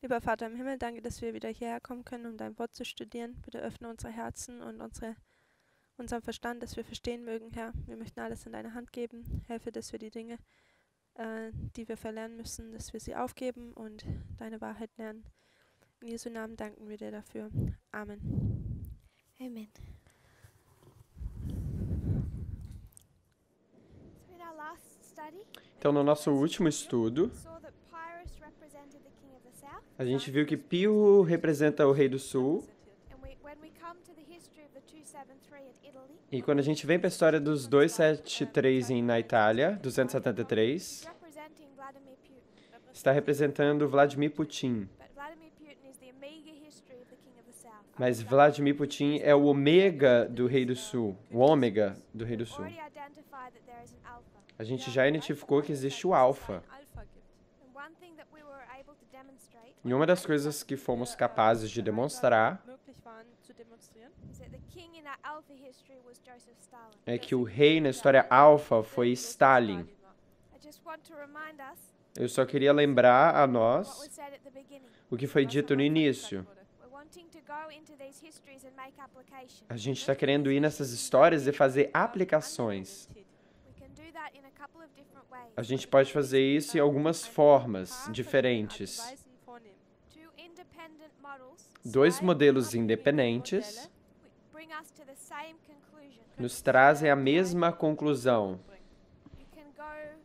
Lieber Vater im Himmel, danke, dass wir wieder hierher kommen können, um dein Wort zu studieren. Bitte öffne unsere Herzen und unseren Verstand, dass wir verstehen mögen, Herr. Wir möchten alles in deine Hand geben. Helfe, dass wir die Dinge, die wir verlernen müssen, dass wir sie aufgeben und deine Wahrheit lernen. In Jesu Namen danken wir dir dafür. Amen. Amen. So in our last study, Então, no nosso último estudo, we saw that Pyrrhus represented the king of the south. a gente viu que Pirro representa o rei do sul. And when we come to the history of the 273 at Italy, E quando a gente vem para a história dos 273 na Itália, 273, representing Vladimir Putin. está representando Vladimir Putin. But Vladimir Putin is the omega history of the king of the south. Mas Vladimir Putin é o ômega do rei do sul. O ômega do rei do sul. Already identified that there is an alpha. A gente já identificou que existe o alfa. And one thing that we were able to demonstrate E uma das coisas que fomos capazes de demonstrar is that the king in that alpha history was Joseph Stalin. é que o rei na história alfa foi Stalin. I just want to remind us Eu só queria lembrar a what nós was said at the beginning. o que foi dito no início. We're wanting to go into these histories and make application. A gente está querendo ir nessas histórias e fazer aplicações. We can do that in a couple of different ways. A gente pode fazer isso em algumas formas diferentes. Two independent models Dois modelos independentes bring us to the same conclusion. nos trazem a mesma conclusão. You can go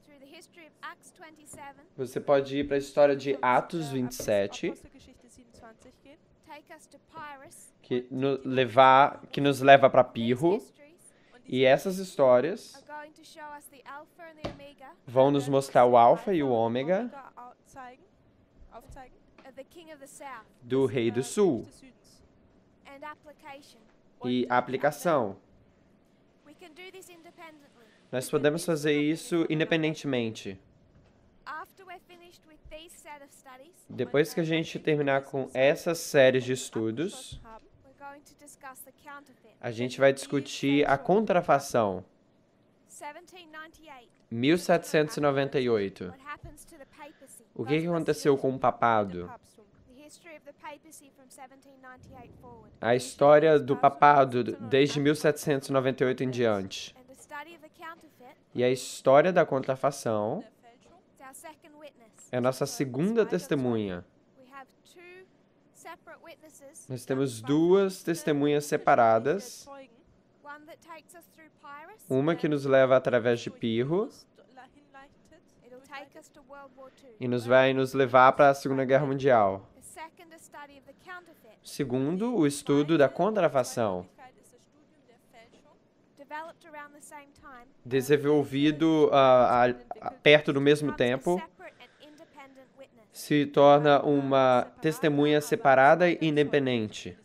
through the history of Acts 27, Você pode ir para a história de Atos 27, take us to Pyrrhus, que nos leva para Pirro, histories e essas histórias are going to show us the alpha and the omega vão nos mostrar o alfa e o ômega of the king of the south do rei do sul and application. e a aplicação. We can do this independently. Nós podemos fazer isso independentemente. After we're finished with these set of studies, Depois que a gente terminar com essas séries de estudos, we're going to discuss the counterfeit. a gente vai discutir a contrafação. 1798. 1798. What happens to the papacy? O que aconteceu com o papado? The history of the papacy from 1798 forward. A história do papado desde 1798 em diante. And the study of the counterfeit E a história da contrafação is our second witness. é a nossa segunda testemunha. We have two separate witnesses. Nós temos duas testemunhas separadas, One that takes us through Pyrrhus. uma que nos leva através de Pirro It'll take us to World War II. e vai nos levar para a Segunda Guerra Mundial. The second, a study of the counterfeit, Segundo, o estudo da contrafação, developed around the same time. desenvolvido perto do mesmo becomes a tempo, separate and independent witness. se torna uma testemunha separada e independente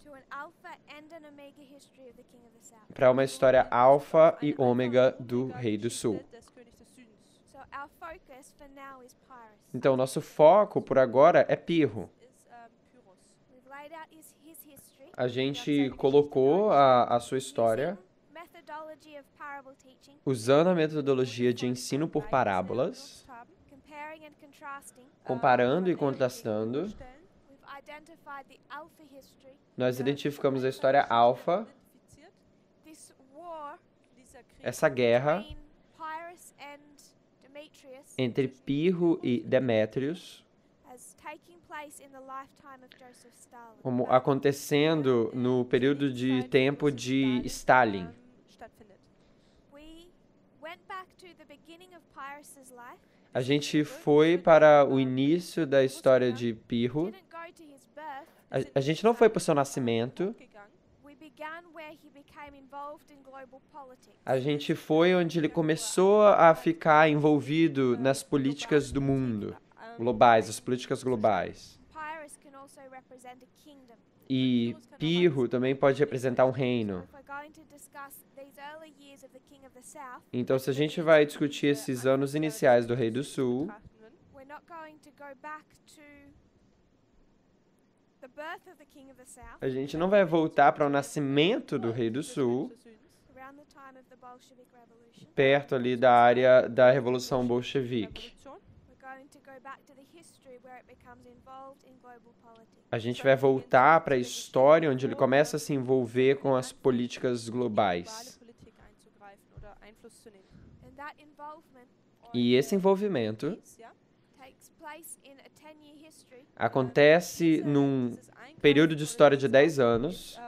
To an alpha and an omega history of the king of the south. para uma história alfa e ômega do Rei do Sul. So our focus for now is Pyrrhus. Então, nosso foco por agora é Pirro. We've laid out his history. A gente colocou a sua história Methodology of parable teaching, usando a metodologia de ensino por parábolas, comparing and contrasting. comparando e contrastando. We've identified the alpha history. Nós identificamos a história alfa, This war essa guerra between Pyrrhus and Demetrius entre Pirro e Demétrios, as taking place in the lifetime of Joseph Stalin. como acontecendo no período de tempo de Stalin. We went back to the beginning of Pyrrhus's life. A gente foi para o início da história de Pirro. Didn't go to his birth. A gente não foi para o seu nascimento. We began where he became involved in global politics. A gente foi onde ele começou a ficar envolvido nas políticas do mundo, globais, as políticas globais. Pyrrhus can also represent a kingdom. E Pirro também pode representar um reino. If we're going to discuss these early years of the king of the south, Então, se a gente vai discutir esses anos iniciais do Rei do Sul, we're not going to go back to the birth of the king of the south a gente não vai voltar para o nascimento do Rei do Sul, around the time of the Bolshevik Revolution. perto ali da área da Revolução Bolchevique. We're going to go A gente vai voltar para a história onde ele começa a se envolver com as políticas globais. E esse envolvimento acontece num período de história de 10 anos,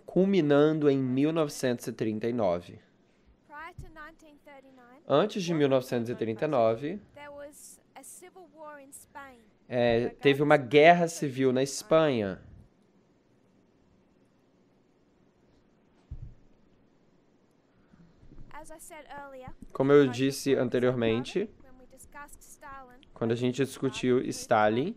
culminando em 1939. Antes de 1939, teve uma guerra civil na Espanha. Como eu disse anteriormente, quando a gente discutiu Stalin,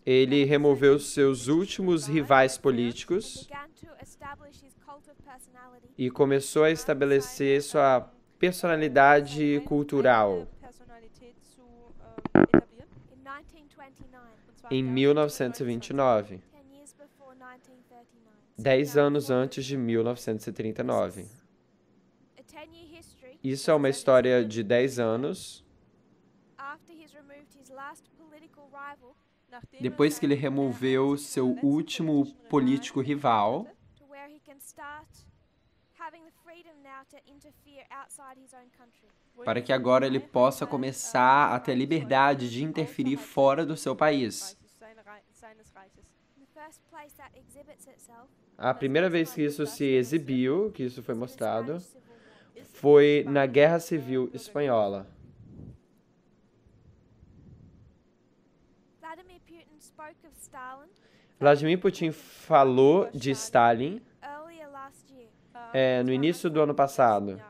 ele removeu seus últimos rivais políticos e começou a estabelecer sua personalidade cultural em 1929, 10 anos antes de 1939. Isso é uma história de 10 anos. Depois que ele removeu seu último político rival, para que agora ele possa começar a ter a liberdade de interferir fora do seu país. A primeira vez que isso se exibiu, que isso foi mostrado, foi na Guerra Civil Espanhola. Vladimir Putin falou de Stalin no início do ano passado.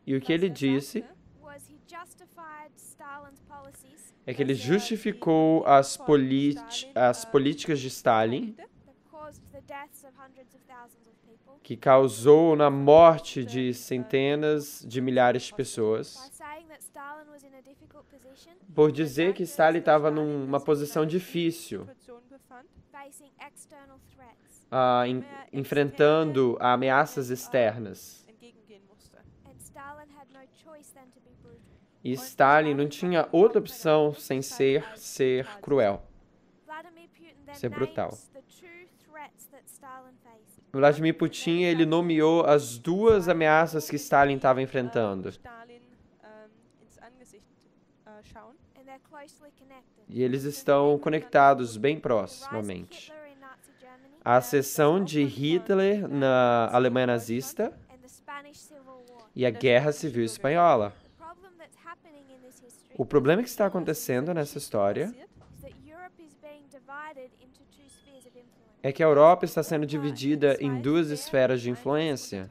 E o que ele disse é que ele justificou as políticas de Stalin, que causou na morte de centenas de milhares de pessoas, por dizer que Stalin estava numa posição difícil, enfrentando ameaças externas. E Stalin não tinha outra opção sem ser cruel, ser brutal. Vladimir Putin, ele nomeou as duas ameaças que Stalin estava enfrentando. E eles estão conectados bem proximamente. A ascensão de Hitler na Alemanha nazista e a Guerra Civil Espanhola. O problema que está acontecendo nessa história é que a Europa está sendo dividida em duas esferas de influência.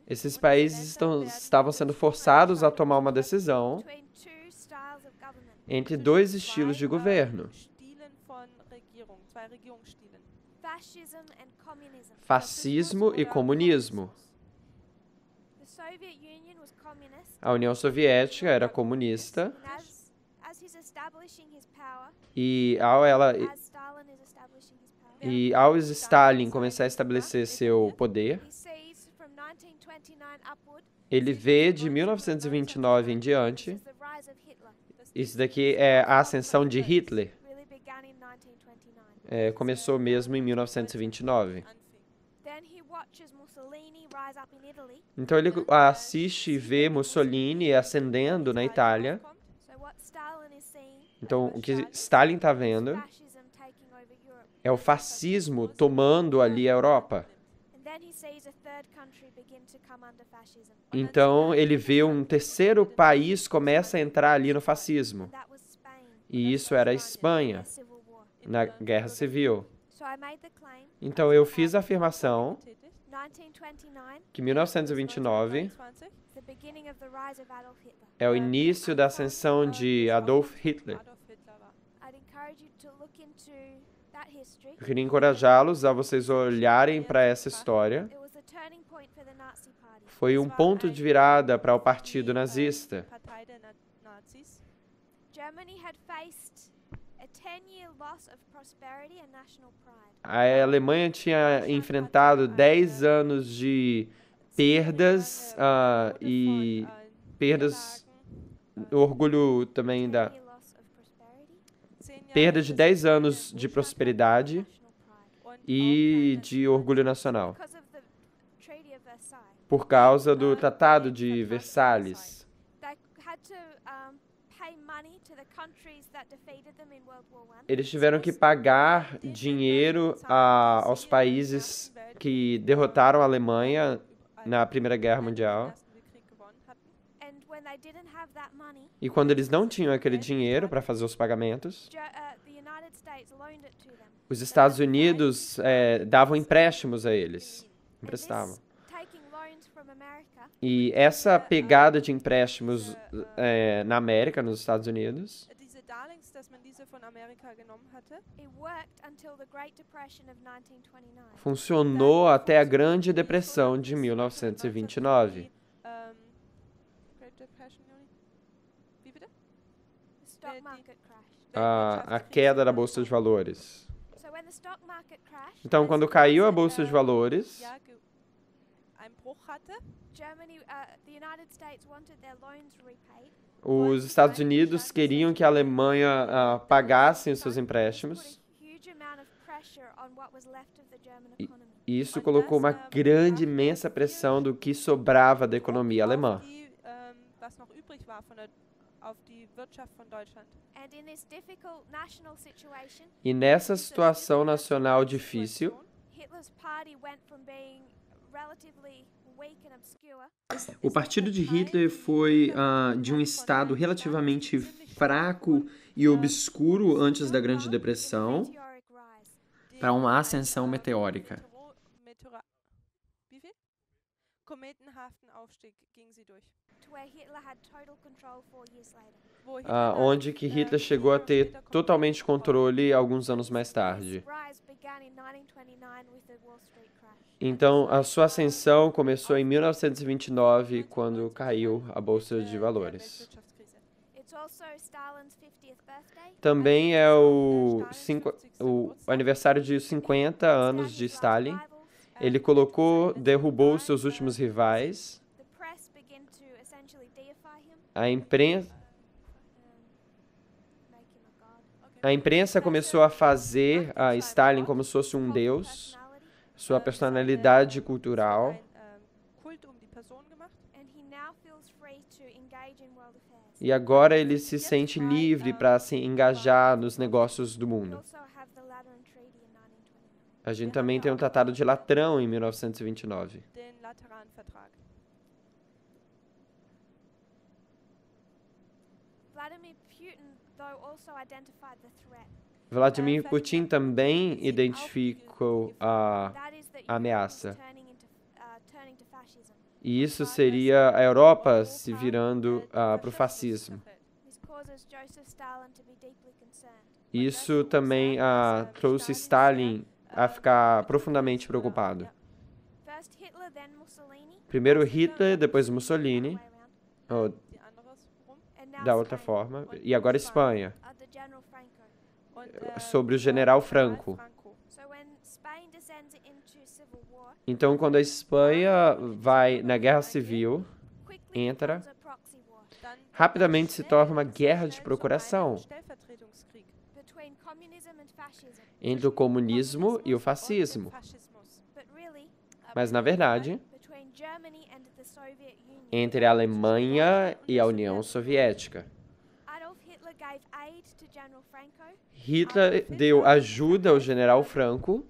Esses países estavam sendo forçados a tomar uma decisão entre dois estilos de governo: fascismo e comunismo. A União Soviética era comunista e ao Stalin começar a estabelecer seu poder, ele vê de 1929 em diante, isso daqui é a ascensão de Hitler, começou mesmo em 1929. Então ele assiste e vê Mussolini ascendendo na Itália. Então o que Stalin está vendo é o fascismo tomando ali a Europa. Então ele vê um terceiro país começa a entrar ali no fascismo. E isso era a Espanha, na Guerra Civil. Então eu fiz a afirmação que 1929 é o início da ascensão de Adolf Hitler. Eu queria encorajá-los a vocês olharem para essa história. Foi um ponto de virada para o partido nazista. A Alemanha tinha enfrentado 10 anos de perdas e perdas, orgulho também da perda de 10 anos de prosperidade e de orgulho nacional, por causa do Tratado de Versalhes. Eles tiveram que pagar dinheiro aos países que derrotaram a Alemanha na Primeira Guerra Mundial. E quando eles não tinham aquele dinheiro para fazer os pagamentos, os Estados Unidos davam empréstimos a eles, emprestavam. E essa pegada de empréstimos na América, nos Estados Unidos, funcionou até a Grande Depressão de 1929. A queda da Bolsa de Valores. Então, quando caiu a Bolsa de Valores, os Estados Unidos queriam que a Alemanha pagasse os seus empréstimos. E isso colocou uma grande, imensa pressão do que sobrava da economia alemã. E nessa situação nacional difícil, o partido de Hitler foi de um estado relativamente fraco e obscuro antes da Grande Depressão para uma ascensão meteórica. Onde que Hitler chegou a ter totalmente controle alguns anos mais tarde. Então, a sua ascensão começou em 1929, quando caiu a Bolsa de Valores. Também é o aniversário de 50 anos de Stalin. Ele derrubou seus últimos rivais. A imprensa começou a fazer Stalin como se fosse um deus, sua personalidade cultural. E agora ele se sente livre para se engajar nos negócios do mundo. A gente também tem o Tratado de Latrão em 1929. Vladimir Putin também identificou a ameaça. E isso seria a Europa se virando para o fascismo. Isso também trouxe Stalin a ficar profundamente preocupado. Primeiro Hitler, depois Mussolini, ou da outra forma, e agora Espanha, sobre o general Franco. Então, quando a Espanha vai na guerra civil, entra, rapidamente se torna uma guerra de procuração entre o comunismo e o fascismo. Mas, na verdade, entre a Alemanha e a União Soviética. Hitler deu ajuda ao general Franco.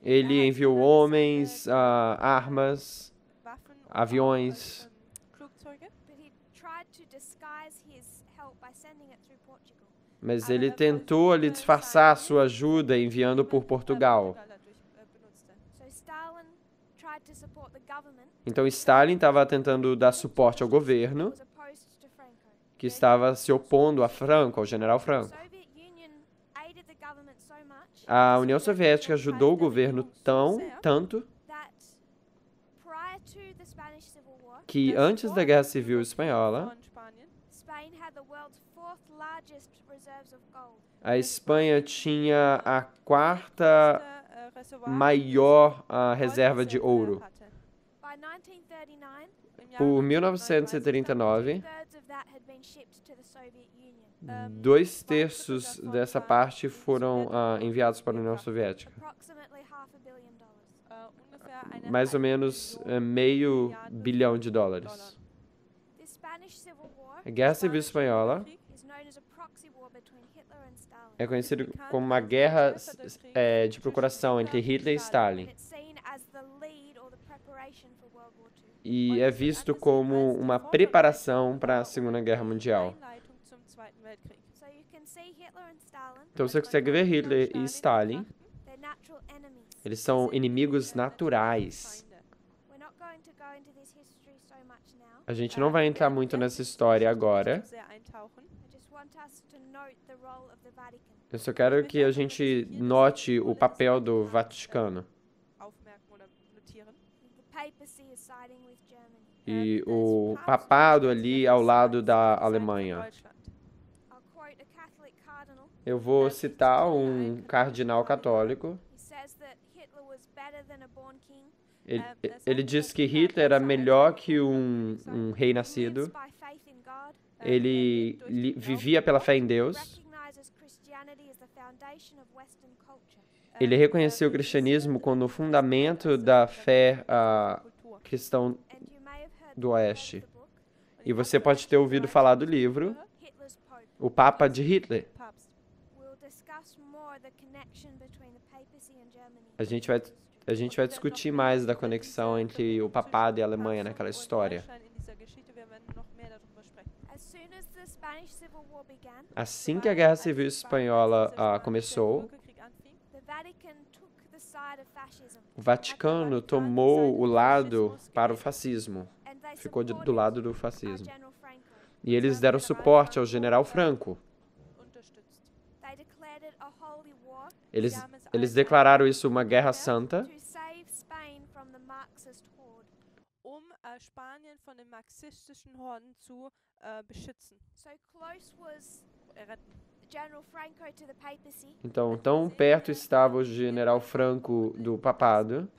Ele enviou homens, armas, aviões. Mas ele tentou ali disfarçar sua ajuda enviando por Portugal. Então Stalin estava tentando dar suporte ao governo, que estava se opondo a Franco, ao general Franco. A União Soviética ajudou o governo tanto que antes da Guerra Civil Espanhola, A Espanha tinha a quarta maior reserva de ouro. Por 1939, 2/3 dessa parte foram enviados para a União Soviética. Mais ou menos $500 bilhão. A Guerra Civil Espanhola é conhecida como uma guerra de procuração entre Hitler e Stalin. E é visto como uma preparação para a Segunda Guerra Mundial. Então você consegue ver Hitler e Stalin. Eles são inimigos naturais. A gente não vai entrar muito nessa história agora. Eu só quero que a gente note o papel do Vaticano. E o papado ali ao lado da Alemanha. Eu vou citar um cardinal católico. Ele diz que Hitler era melhor que um rei nascido. Ele vivia pela fé em Deus. Ele reconheceu o cristianismo como o fundamento da fé cristã do Oeste. E você pode ter ouvido falar do livro O Papa de Hitler. A gente vai discutir mais da conexão entre o papado e a Alemanha naquela história. Assim que a Guerra Civil Espanhola começou, o Vaticano tomou o lado para o fascismo. Ficou do lado do fascismo. E eles deram suporte ao general Franco. Eles declararam isso uma guerra santa Spanien von den marxistischen Horden zu beschützen. Então, tão perto estava o general Franco do papado,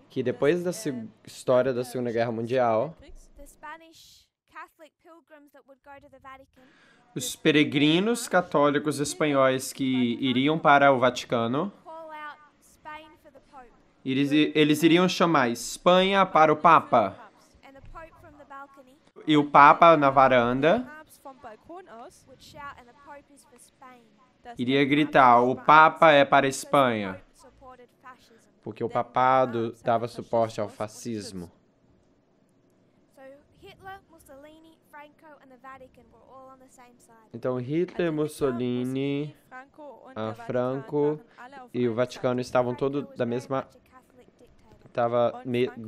que depois da história da Segunda Guerra Mundial, os peregrinos católicos espanhóis que iriam para o Vaticano, eles iriam chamar Espanha para o Papa. E o Papa, na varanda, iria gritar, o Papa é para a Espanha. Porque o papado dava suporte ao fascismo. Então, Hitler, Mussolini, Franco e o Vaticano estavam todos do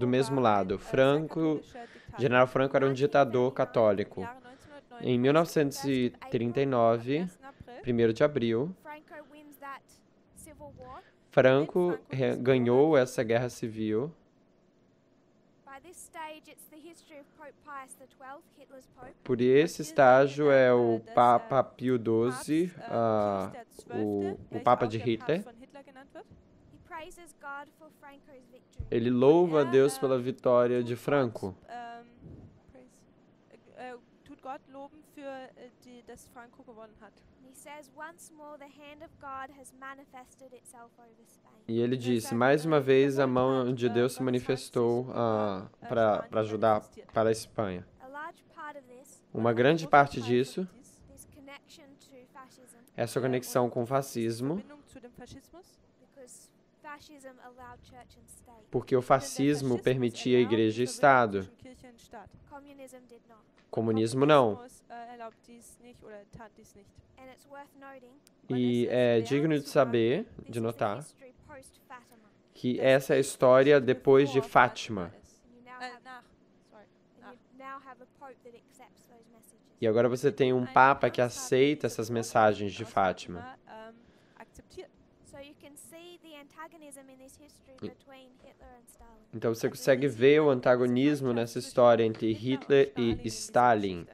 mesmo lado. General Franco era um ditador católico. Em 1939, 1º de abril, Franco ganhou essa guerra civil. Por esse estágio é o Papa Pio XII, o Papa de Hitler. Ele louva a Deus pela vitória de Franco. E ele disse, mais uma vez a mão de Deus se manifestou para ajudar para a Espanha. Uma grande parte disso, essa conexão com o fascismo, porque o fascismo permitia Igreja e Estado. Comunismo não. E é digno de saber, de notar, que essa é a história depois de Fátima. E agora você tem um Papa que aceita essas mensagens de Fátima. Então você consegue ver o antagonismo nessa história entre Hitler e Stalin.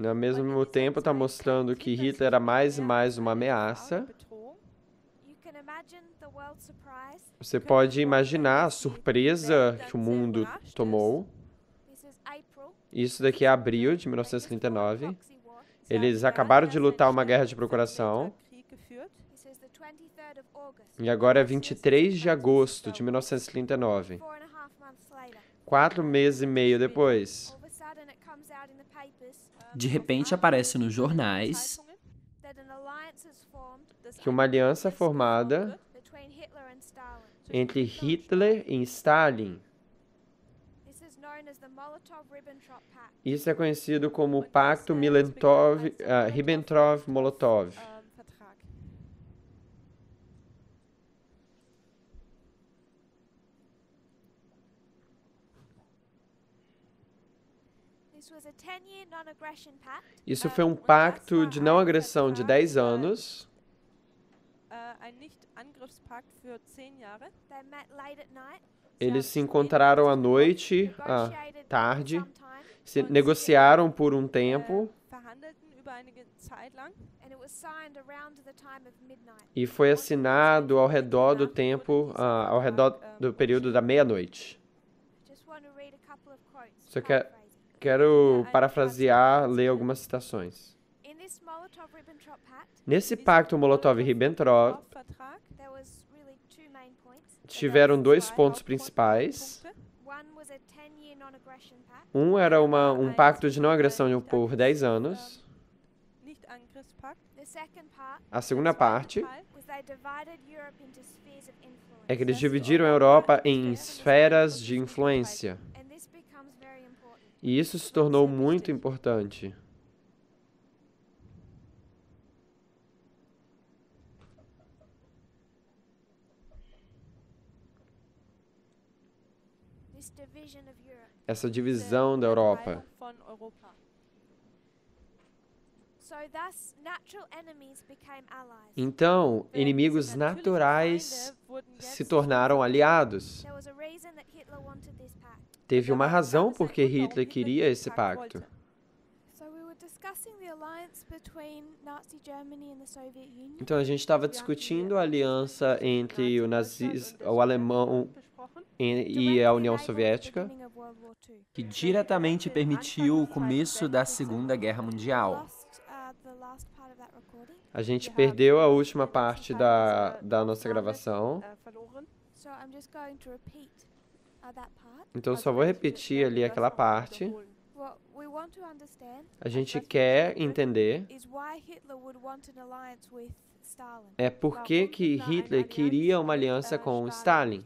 Ao mesmo tempo está mostrando que Hitler era mais e mais uma ameaça. Você pode imaginar a surpresa que o mundo tomou. Isso daqui é abril de 1939. Eles acabaram de lutar uma guerra de procuração. E agora é 23 de agosto de 1939. 4 meses e meio depois. De repente aparece nos jornais que uma aliança é formada entre Hitler e Stalin. Isso é conhecido como o Pacto Ribbentrop-Molotov. Isso foi um pacto de não agressão de 10 anos. Eles se encontraram à noite, à tarde, se negociaram por um tempo e foi assinado ao redor do tempo, ao redor do período da meia-noite. Só quero parafrasear, ler algumas citações. Nesse pacto Molotov-Ribbentrop, tiveram 2 pontos principais. Um era um pacto de não agressão por 10 anos. A segunda parte é que eles dividiram a Europa em esferas de influência. E isso se tornou muito importante. Essa divisão da Europa. Então, inimigos naturais se tornaram aliados. Teve uma razão por que Hitler queria esse pacto. Então, a gente estava discutindo a aliança entre o alemão e a União Soviética, que diretamente permitiu o começo da Segunda Guerra Mundial. A gente perdeu a última parte da nossa gravação. Então, só vou repetir ali aquela parte. A gente quer entender por que Hitler queria uma aliança com Stalin.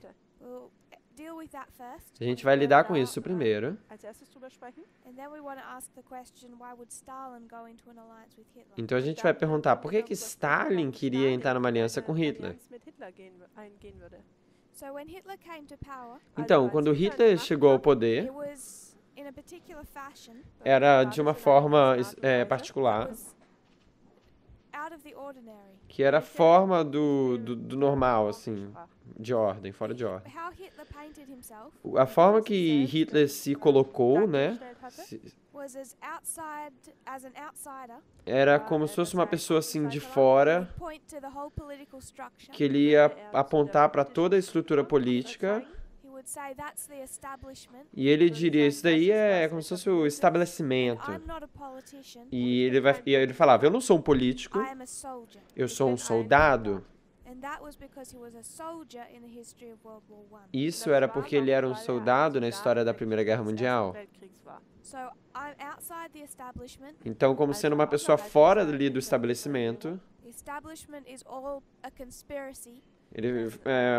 A gente vai lidar com isso primeiro. Então a gente vai perguntar por que Stalin queria entrar numa aliança com Hitler. Então, quando Hitler chegou ao poder, era de uma forma particular, que era fora do normal, assim, de ordem, fora de ordem. A forma que Hitler se colocou, né, era como se fosse uma pessoa assim de fora, que ele ia apontar para toda a estrutura política. E ele diria, isso daí é como se fosse o estabelecimento. E ele falava, eu não sou um político, eu sou um soldado. Isso era porque ele era um soldado na história da Primeira Guerra Mundial. Então, como sendo uma pessoa fora ali do estabelecimento,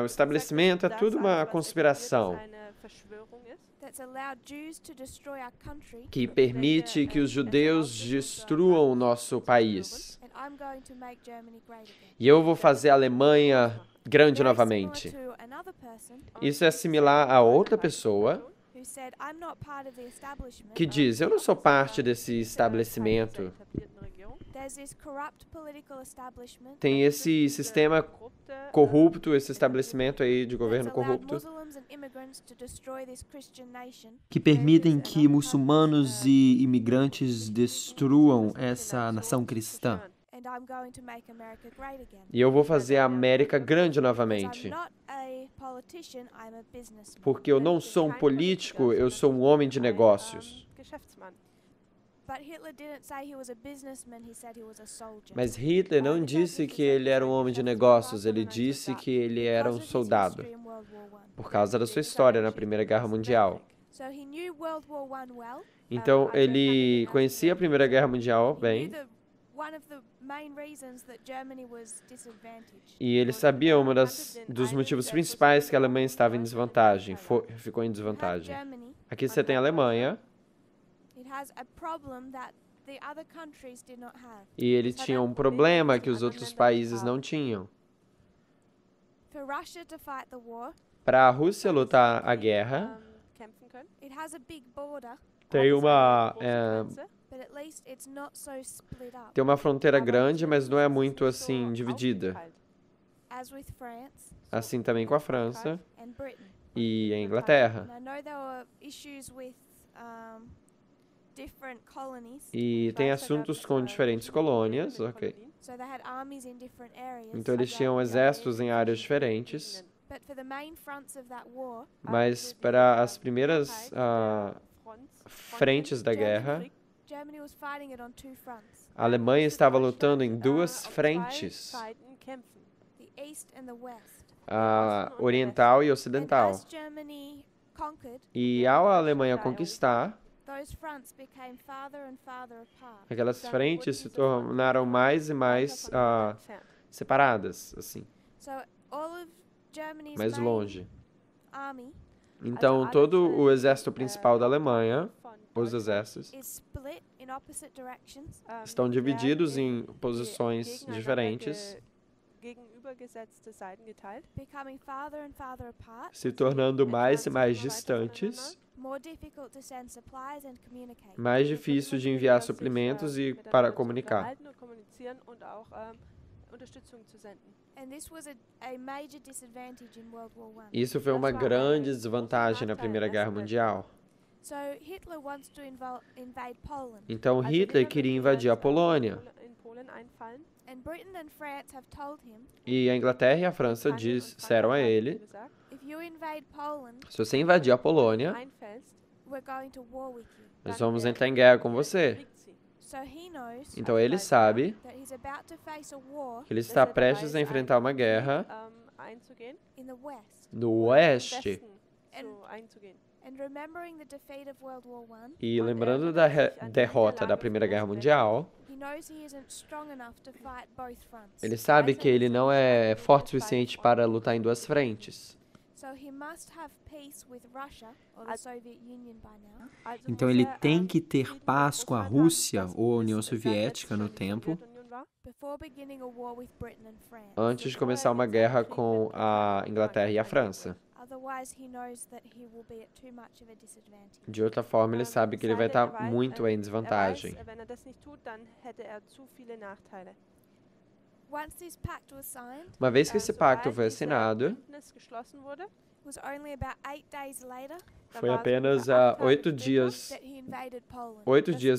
o estabelecimento é tudo uma conspiração que permite que os judeus destruam o nosso país. E eu vou fazer a Alemanha grande novamente. Isso é similar a outra pessoa que diz, eu não sou parte desse estabelecimento. Tem esse sistema corrupto, esse estabelecimento aí de governo corrupto, que permitem que muçulmanos e imigrantes destruam essa nação cristã. e eu vou fazer a América grande novamente. Porque eu não sou um político, eu sou um homem de negócios. Mas Hitler não disse que ele era um homem de negócios, ele disse que ele era um soldado, por causa da sua história na Primeira Guerra Mundial. Então, ele conhecia a Primeira Guerra Mundial bem, e ele sabia dos motivos principais que a Alemanha estava em desvantagem, ficou em desvantagem. Aqui você tem a Alemanha, e ele tinha um problema que os outros países não tinham. Para a Rússia lutar a guerra, tem uma fronteira grande, mas não é muito assim dividida. Assim também com a França e a Inglaterra. E tem assuntos com diferentes colônias, ok? Então eles tinham exércitos em áreas diferentes, mas para as primeiras frentes da guerra, a Alemanha estava lutando em duas frentes, a oriental e ocidental. E ao a Alemanha conquistar, aquelas frentes se tornaram mais e mais separadas, assim, mais longe. Então, todo o exército principal da Alemanha, os exércitos, estão divididos em posições diferentes, se tornando mais e mais distantes, mais difícil de enviar suprimentos e para comunicar. Isso foi uma grande desvantagem na Primeira Guerra Mundial. Então Hitler queria invadir a Polônia. E a Inglaterra e a França disseram a ele, se você invadir a Polônia, nós vamos entrar em guerra com você. Então ele sabe que ele está prestes a enfrentar uma guerra no oeste. E lembrando da derrota da Primeira Guerra Mundial, ele sabe que ele não é forte o suficiente para lutar em duas frentes. Então ele tem que ter paz com a Rússia ou a União Soviética no tempo, antes de começar uma guerra com a Inglaterra e a França. De outra forma, ele sabe que ele vai estar muito em desvantagem. Uma vez que esse pacto foi assinado, foi apenas 8 dias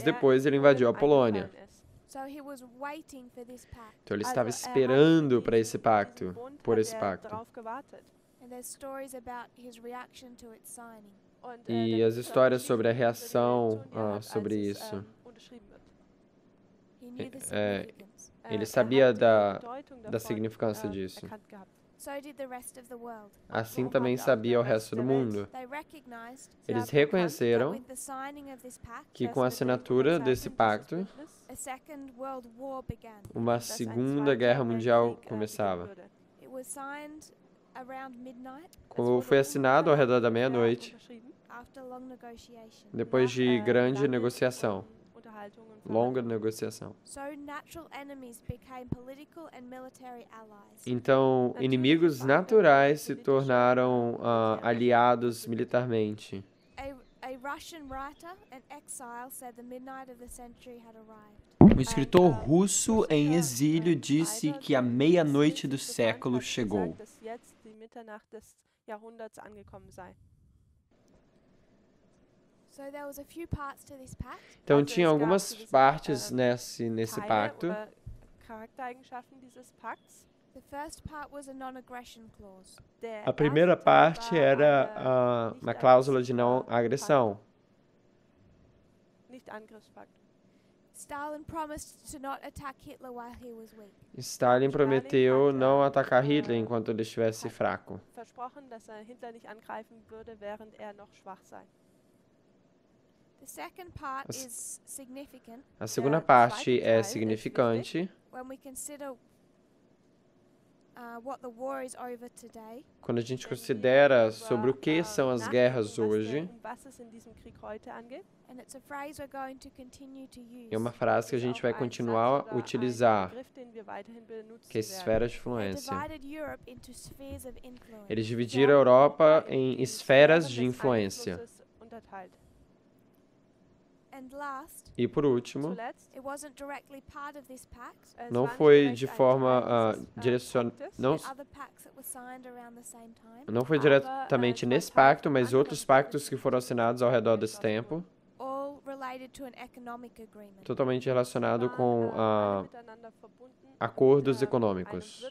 depois ele invadiu a Polônia. Então ele estava esperando para esse pacto, por esse pacto. E as histórias sobre a reação sobre isso. Ele sabia da significância disso. Assim também sabia o resto do mundo. Eles reconheceram que com a assinatura desse pacto, uma Segunda Guerra Mundial começava. Foi assinado ao redor da meia-noite, depois de grande negociação, longa negociação. Então, inimigos naturais se tornaram aliados militarmente. Um escritor russo em exílio disse que a meia-noite do século chegou. Então tinha algumas partes nesse pacto. A primeira parte era uma cláusula de não agressão. Stalin prometeu não atacar Hitler enquanto ele estivesse fraco. A segunda parte é significante quando a gente considera sobre o que são as guerras hoje. É uma frase que a gente vai continuar a utilizar, que é esfera de influência. Eles dividiram a Europa em esferas de influência. E por último, não foi de forma não foi diretamente nesse pacto, mas outros pactos que foram assinados ao redor desse tempo, totalmente relacionado com acordos econômicos.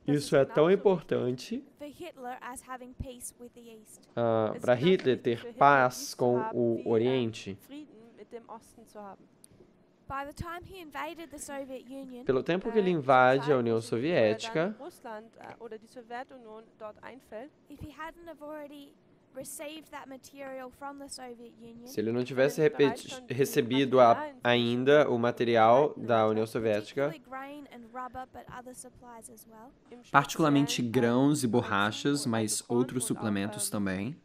Isso é tão importante para Hitler ter paz com o Oriente. Pelo tempo que ele invade a União Soviética, se ele não tivesse recebido ainda o material da União Soviética, particularmente grãos e borrachas, mas outros suplementos também,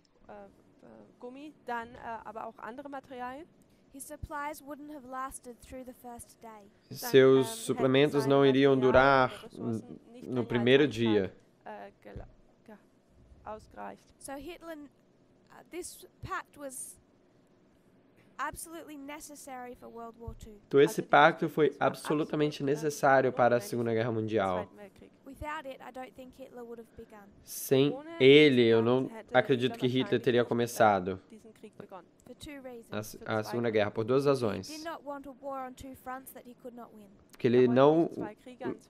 seus suplementos não iriam durar no primeiro dia. Então esse pacto foi absolutamente necessário para a Segunda Guerra Mundial. Sem ele, eu não acredito que Hitler teria começado a Segunda Guerra, por duas razões. Porque ele não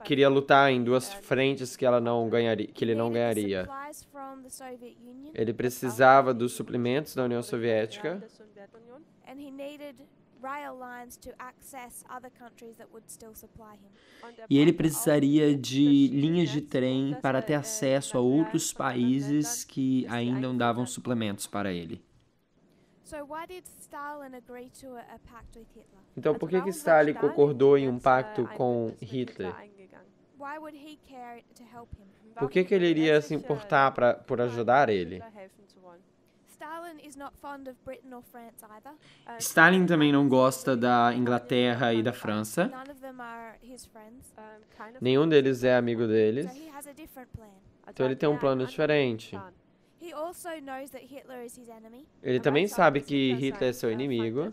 queria lutar em duas frentes que ele não ganharia. Ele precisava dos suplementos da União Soviética e ele precisaria de linhas de trem para ter acesso a outros países que ainda não davam suplementos para ele. Então, por que Stalin concordou em um pacto com Hitler? Por que ele iria se importar por ajudar ele? Stalin também não gosta da Inglaterra e da França. Nenhum deles é amigo deles. Então ele tem um plano diferente. Ele também sabe que Hitler é seu inimigo.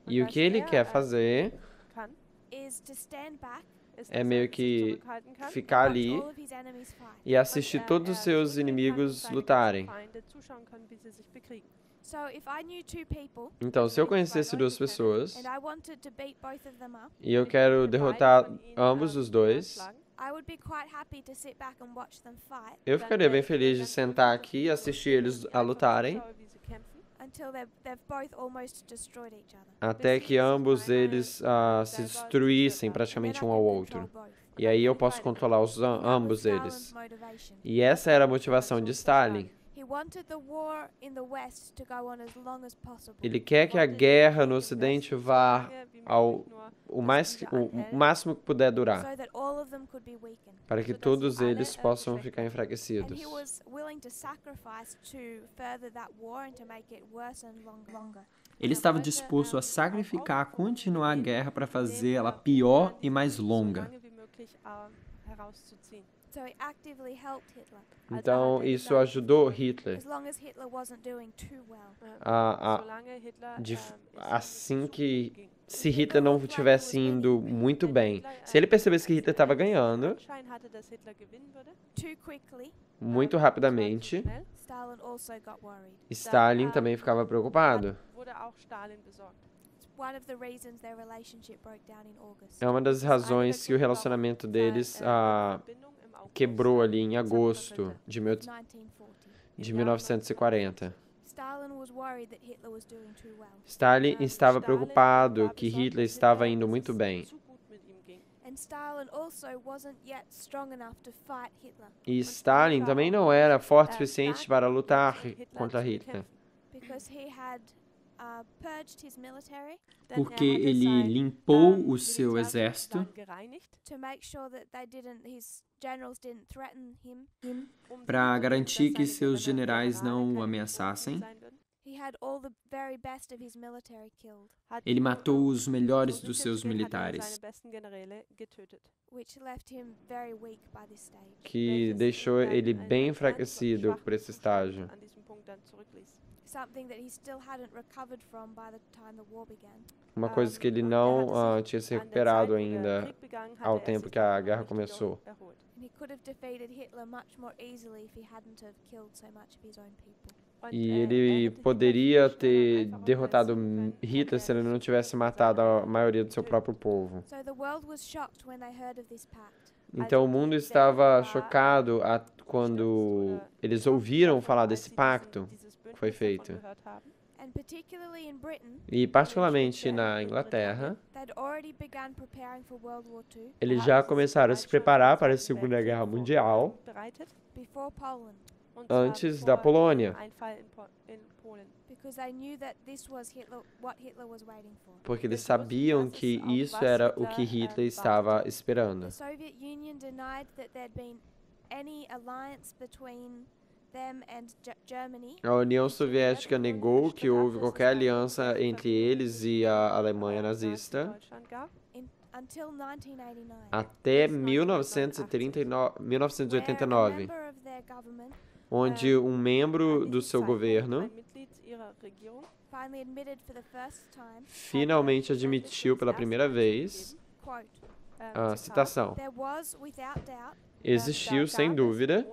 E o que ele quer fazer é meio que ficar ali e assistir todos os seus inimigos lutarem. Então, se eu conhecesse duas pessoas e eu quero derrotar ambos os dois, eu ficaria bem feliz de sentar aqui e assistir eles a lutarem até que ambos eles se destruíssem praticamente um ao outro. E aí eu posso controlar ambos eles. E essa era a motivação de Stalin. Ele quer que a guerra no Ocidente vá o máximo que puder durar, para que todos eles possam ficar enfraquecidos. Ele estava disposto a sacrificar, continuar a guerra para fazer ela pior e mais longa. herauszuziehen. So it actively helped Hitler, Então, isso ajudou Hitler. as long as Hitler wasn't doing too well. Solange Hitler Assim que, se Hitler não estivesse indo muito bem, se ele percebesse que Hitler estava ganhando, Anschein hatte, dass Hitler gewinnen würde, Too quickly, muito rapidamente, schnell, Stalin also got worried. Stalin também ficava preocupado. wurde auch Stalin besorgt. It's one of the reasons their relationship broke down in August. É uma das razões que o relacionamento deles quebrou ali em agosto de 1940. Stalin was worried that Hitler was doing too well. Stalin estava preocupado que Hitler estava indo muito bem. And Stalin also wasn't yet strong enough to fight Hitler E Stalin também não era forte o suficiente para lutar contra Hitler, because he had purged his military Porque ele limpou o seu exército to make sure that his generals didn't threaten him. para garantir que seus generais não o ameaçassem. He had all the very best of his military killed, Ele matou os melhores dos seus militares, which left him very weak by this stage. que deixou ele bem enfraquecido por esse estágio. Something that he still hadn't recovered from by the time the war began. Uma coisa que ele não tinha se recuperado ainda ao tempo que a guerra começou. And he could have defeated Hitler much more easily if he hadn't have killed so much of his own people. E ele poderia ter derrotado Hitler se ele não tivesse matado a maioria do seu próprio povo. So the world was shocked when they heard of this pact. Então o mundo estava chocado quando eles ouviram falar desse pacto que foi feito. And particularly in Britain, E particularmente na Inglaterra, they'd already begun preparing for World War II eles já começaram a se preparar para a Segunda Guerra Mundial before Poland, antes da Polônia, because they knew that this was what Hitler was waiting for. porque eles sabiam que isso era o que Hitler estava esperando. The Soviet Union denied that there'd been any alliance between them and Germany A União Soviética negou que houve qualquer aliança entre eles e a Alemanha nazista until 1989. até where a 1989, member of their government onde um membro do seu governo finally admitted for the first time, finalmente admitiu pela primeira vez, quote, citação, there was without doubt existiu sem dúvida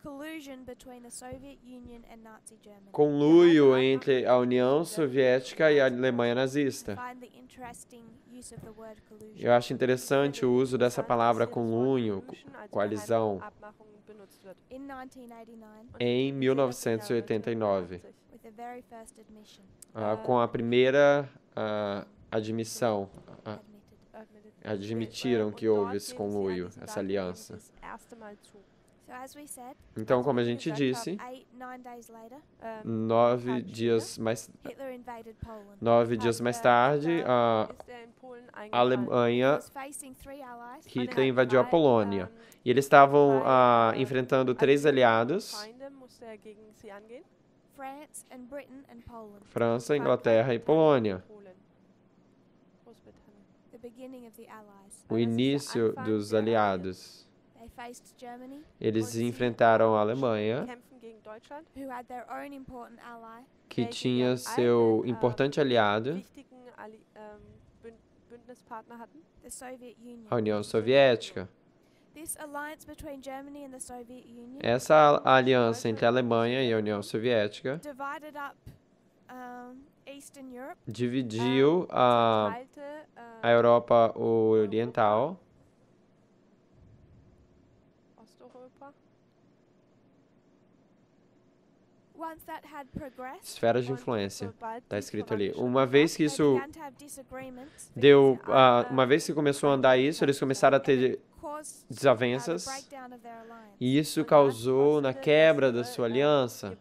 collusion between the Soviet Union and Nazi Germany. conluio entre a União Soviética e a Alemanha nazista. Find the interesting use of the word collusion. Eu acho interessante o uso dessa palavra conluio, coalizão, In 1989, em 1989, with the very first admission, com a primeira admissão. admitted. Admitiram que houve esse conluio, essa aliança. So as we said, Então, como a gente disse, 9 days later, 9 dias mais Hitler invaded Poland. 9 dias mais tarde, a Alemanha, Was facing 3 allies, Hitler invadiu a Polônia. E eles estavam enfrentando 3 aliados, France and Britain and Poland. França, Inglaterra e Polônia. The beginning of the allies. O início dos aliados. They faced Germany, Eles enfrentaram a Alemanha, who had their own important ally, que tinha seu importante aliado, the Soviet Union. a União Soviética. This alliance between Germany and the Soviet Union Essa aliança entre a Alemanha e a União Soviética divided up Eastern Europe, dividiu a Europa Oriental, once that had progressed. esferas de influência. Está escrito ali. Uma vez que They isso began to have disagreements, deu, uma vez que começou a andar isso, eles começaram a ter caused the desavenças breakdown of their alliance. e isso causou na quebra da sua aliança.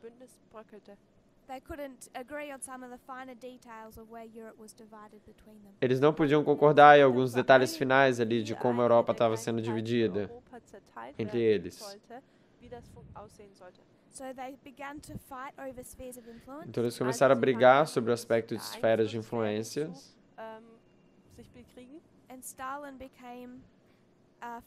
They couldn't agree on some of the finer details of where Europe was divided between them. Eles não podiam concordar em alguns detalhes finais ali de como a Europa estava sendo dividida entre eles. So they began to fight over spheres of influence. Então eles começaram a brigar sobre o aspecto de esferas de influência And Stalin became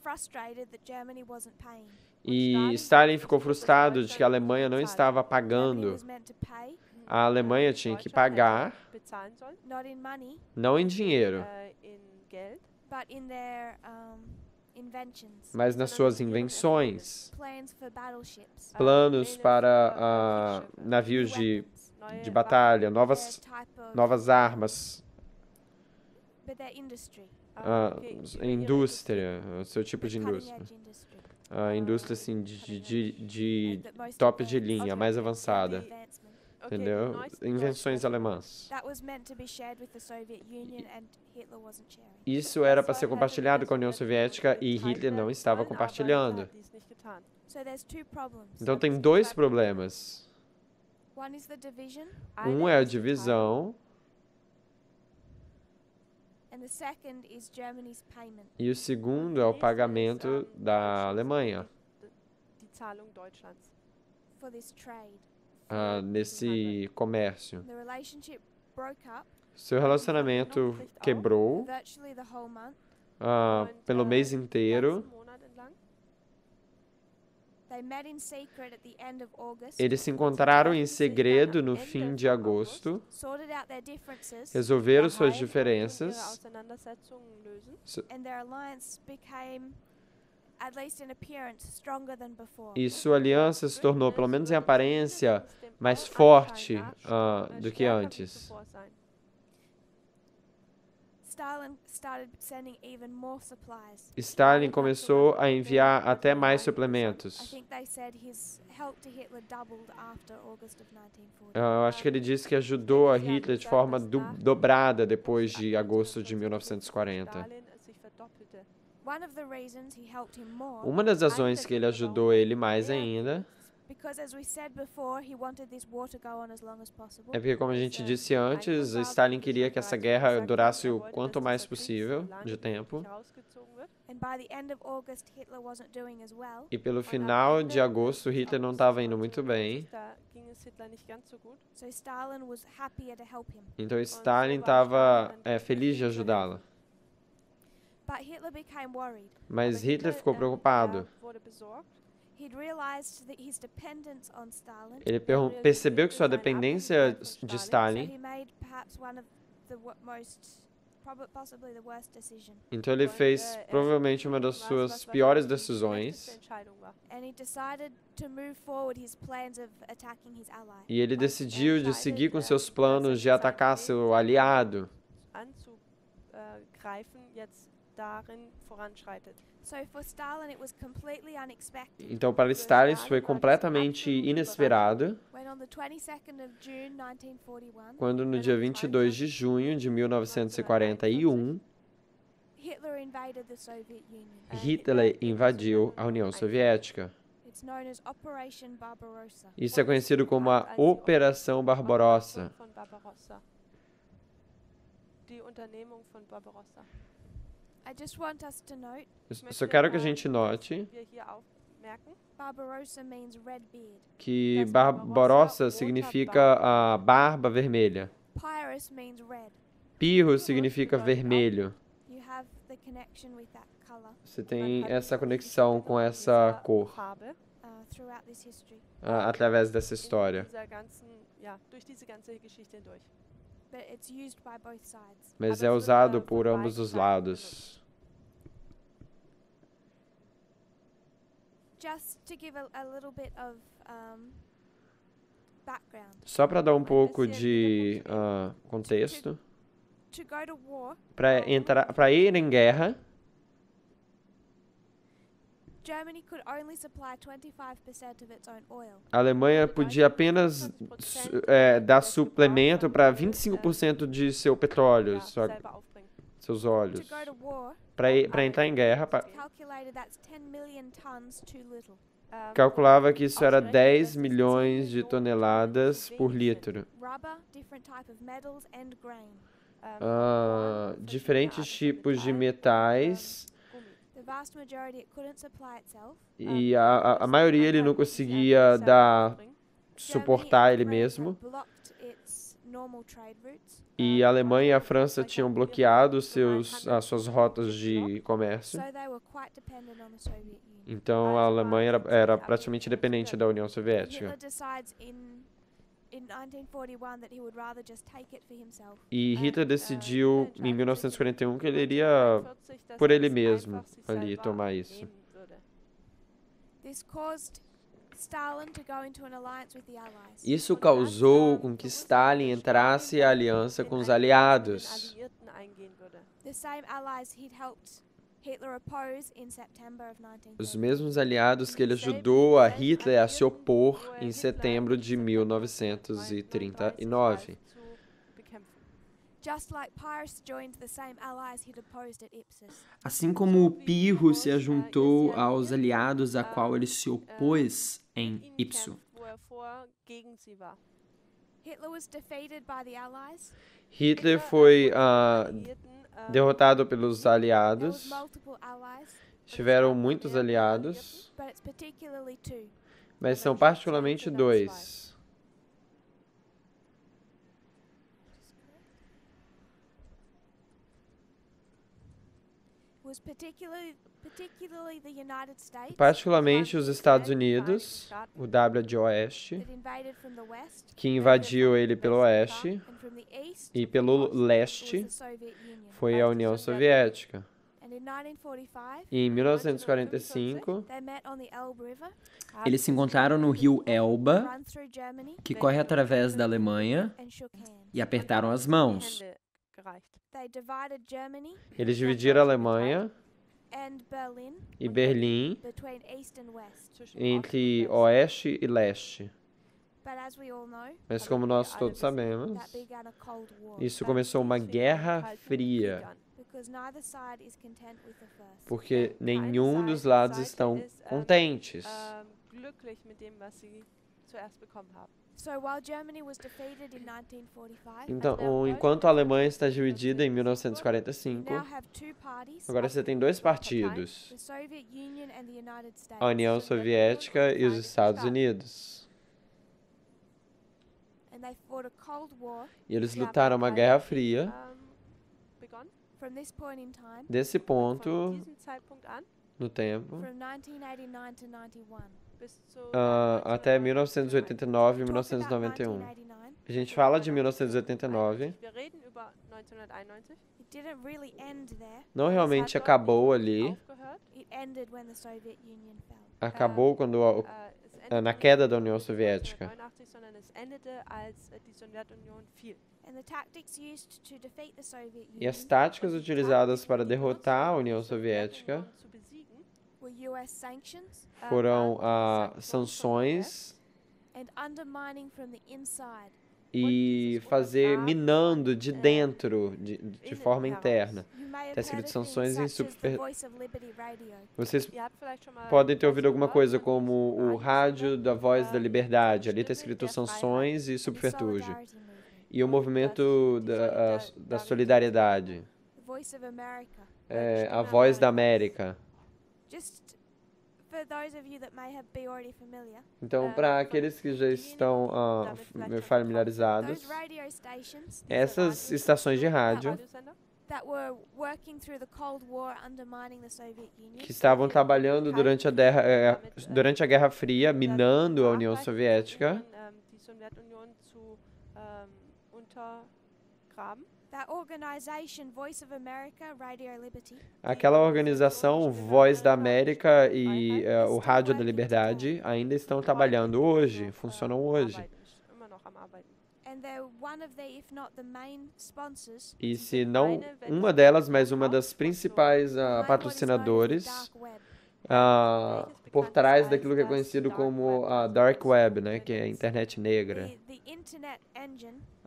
frustrated that Germany wasn't paying. E Stalin ficou frustrado de que a Alemanha não estava Germany pagando. was meant to pay, A Alemanha tinha que pagar, bezahlen soll, not in money, não em dinheiro, in Geld, but in their inventions, mas nas suas invenções, plans for battleships, planos para navios de neue batalha, their novas type of, novas armas, but their industry, okay, indústria, o seu tipo de cutting indústria. edge industry, A indústria assim de that most top of de the linha, mais avançada, advancement. Okay, entendeu? die neuesten Invenções Deutschland. alemãs. That was meant to be shared with the Soviet Union and Hitler wasn't sharing. Isso era para ser compartilhado com a União Soviética e Hitler não estava compartilhando. So there's two problems. Então tem dois problemas. One is the division, Um é a divisão and the second is Germany's payment. e o segundo é o pagamento da Alemanha Die Zahlung Deutschlands. For this trade. nesse comércio. The relationship broke up Seu relacionamento quebrou virtually the whole month. pelo mês inteiro. Ganzen Monat entlang. They met in secret at the end of August, Eles se encontraram em segredo no fim de agosto, sorted out their differences, resolveram suas Geheim ihre diferenças Auseinandersetzungen lösen. and their alliance became, at least in appearance, stronger than before. e sua aliança se tornou, pelo menos em aparência, mais forte do que antes. Stalin started sending even more supplies. Stalin começou a enviar até mais I suplementos. think they said his help to Hitler doubled after August of 1940. Eu acho que ele disse que ajudou a Hitler de forma dobrada depois de agosto de 1940. Stalin es sich verdoppelte. One of the reasons he helped him more, Uma das razões que ele ajudou ele mais ainda because as we said before, he wanted this war to go on as long as possible. é porque, como a gente disse antes, Stalin queria que essa guerra durasse o quanto mais possível de tempo. And by the end of August, Hitler wasn't doing as well. E pelo final de agosto, Hitler não estava indo muito bem. Da ging es Hitler nicht ganz so gut. So Stalin was happier to help him. Então Stalin estava feliz de ajudá-lo. But Hitler became worried. Mas Aber Hitler ficou preocupado. wurde besorgt. He'd realized that his dependence on Stalin, Ele percebeu que sua dependência de so Stalin, he made perhaps one of the possibly the worst decision. então ele fez provavelmente uma das suas piores decisões. And he decided to move forward his plans of attacking his ally. E ele decidiu de seguir com seus planos de atacar seu aliado. Anzugreifen, jetzt darin voranschreitet. So for Stalin it was completely unexpected Então para Stalin isso foi completamente inesperado, when on the 22nd of June 1941, quando no dia 22 de junho de 1941, Hitler invaded the Soviet Union. Hitler invadiu a União Soviética. It's known as Operation Barbarossa. Isso é conhecido como a Operação Barbarossa. Von Barbarossa. Die Unternehmung von Barbarossa. I just want us to note, Eu só quero que a gente note Wir hier aufmerken, Barbarossa means red beard. que Barbarossa significa a barba vermelha. Pyrrhus means red. Pirro significa vermelho. You have the connection with that color Você tem essa conexão com essa cor Farbe, throughout this history. através dessa história. dieser ganzen, ja, durch diese ganze Geschichte hindurch. But it's used by both sides. Mas é usado por ambos os lados. Just to give a little bit of background. Só para dar um pouco de contexto, To go to war, para ir em guerra, Germany could only supply 25% of its own oil. a Alemanha podia apenas dar suplemento para 25% de seu petróleo, Selber aufbringen. seus To óleos. go to war, Para entrar em guerra, calculated that's 10 million tons too little. calculava que isso era 10 milhões de toneladas por litro. Rubber, different type of metals and grain. Diferentes tipos de metais The vast majority it couldn't supply itself. e a maioria ele não conseguia suportar ele mesmo. Blocked its E a Alemanha e a França tinham bloqueado as suas rotas de comércio. Então a Alemanha era praticamente dependente da União Soviética. E Hitler decidiu em 1941 que ele iria por ele mesmo ali tomar isso. Isso causou com que Stalin entrasse em aliança com os aliados. Os mesmos aliados que ele ajudou a Hitler a se opor em setembro de 1939. Assim como Pirro se juntou aos aliados a qual ele se opôs em Ipso. Hitler foi derrotado pelos aliados. Tiveram muitos aliados, mas são particularmente dois. Particularmente os Estados Unidos, o W de Oeste, que invadiu ele pelo Oeste, e pelo Leste foi a União Soviética. E em 1945, eles se encontraram no rio Elba, que corre através da Alemanha, e apertaram as mãos. Eles dividiram a Alemanha e Berlim entre Oeste e Leste. Mas como nós todos sabemos, isso começou uma guerra fria, porque nenhum dos lados estão contentes. Então, enquanto a Alemanha está dividida em 1945, agora você tem dois partidos, a União Soviética e os Estados Unidos. E eles lutaram uma guerra fria. Desse ponto no tempo, até 1989 e 1991. A gente fala de 1989. Não realmente acabou ali. Acabou quando na queda da União Soviética. E as táticas utilizadas para derrotar a União Soviética foram sanções e fazer minando de dentro, de forma interna. Está escrito sanções em Vocês podem ter ouvido alguma coisa como o rádio da Voz da Liberdade. Ali está escrito sanções e subterfúgio. E o movimento da solidariedade. A Voz da América. Então, para aqueles que já estão familiarizados, essas estações de rádio que estavam trabalhando durante a Guerra Fria, minando a União Soviética, aquela organização, Voz da América e o Rádio da Liberdade ainda estão trabalhando hoje, funcionam hoje. E se não uma delas, mas uma das principais patrocinadores por trás daquilo que é conhecido como a Dark Web, né, que é a internet negra.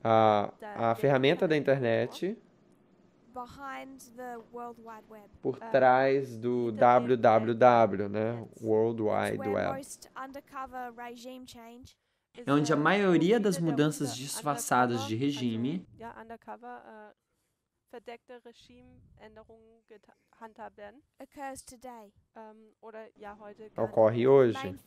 A ferramenta da internet por trás do www, né, World Wide Web. É onde a maioria das mudanças disfarçadas de regime ocorre hoje.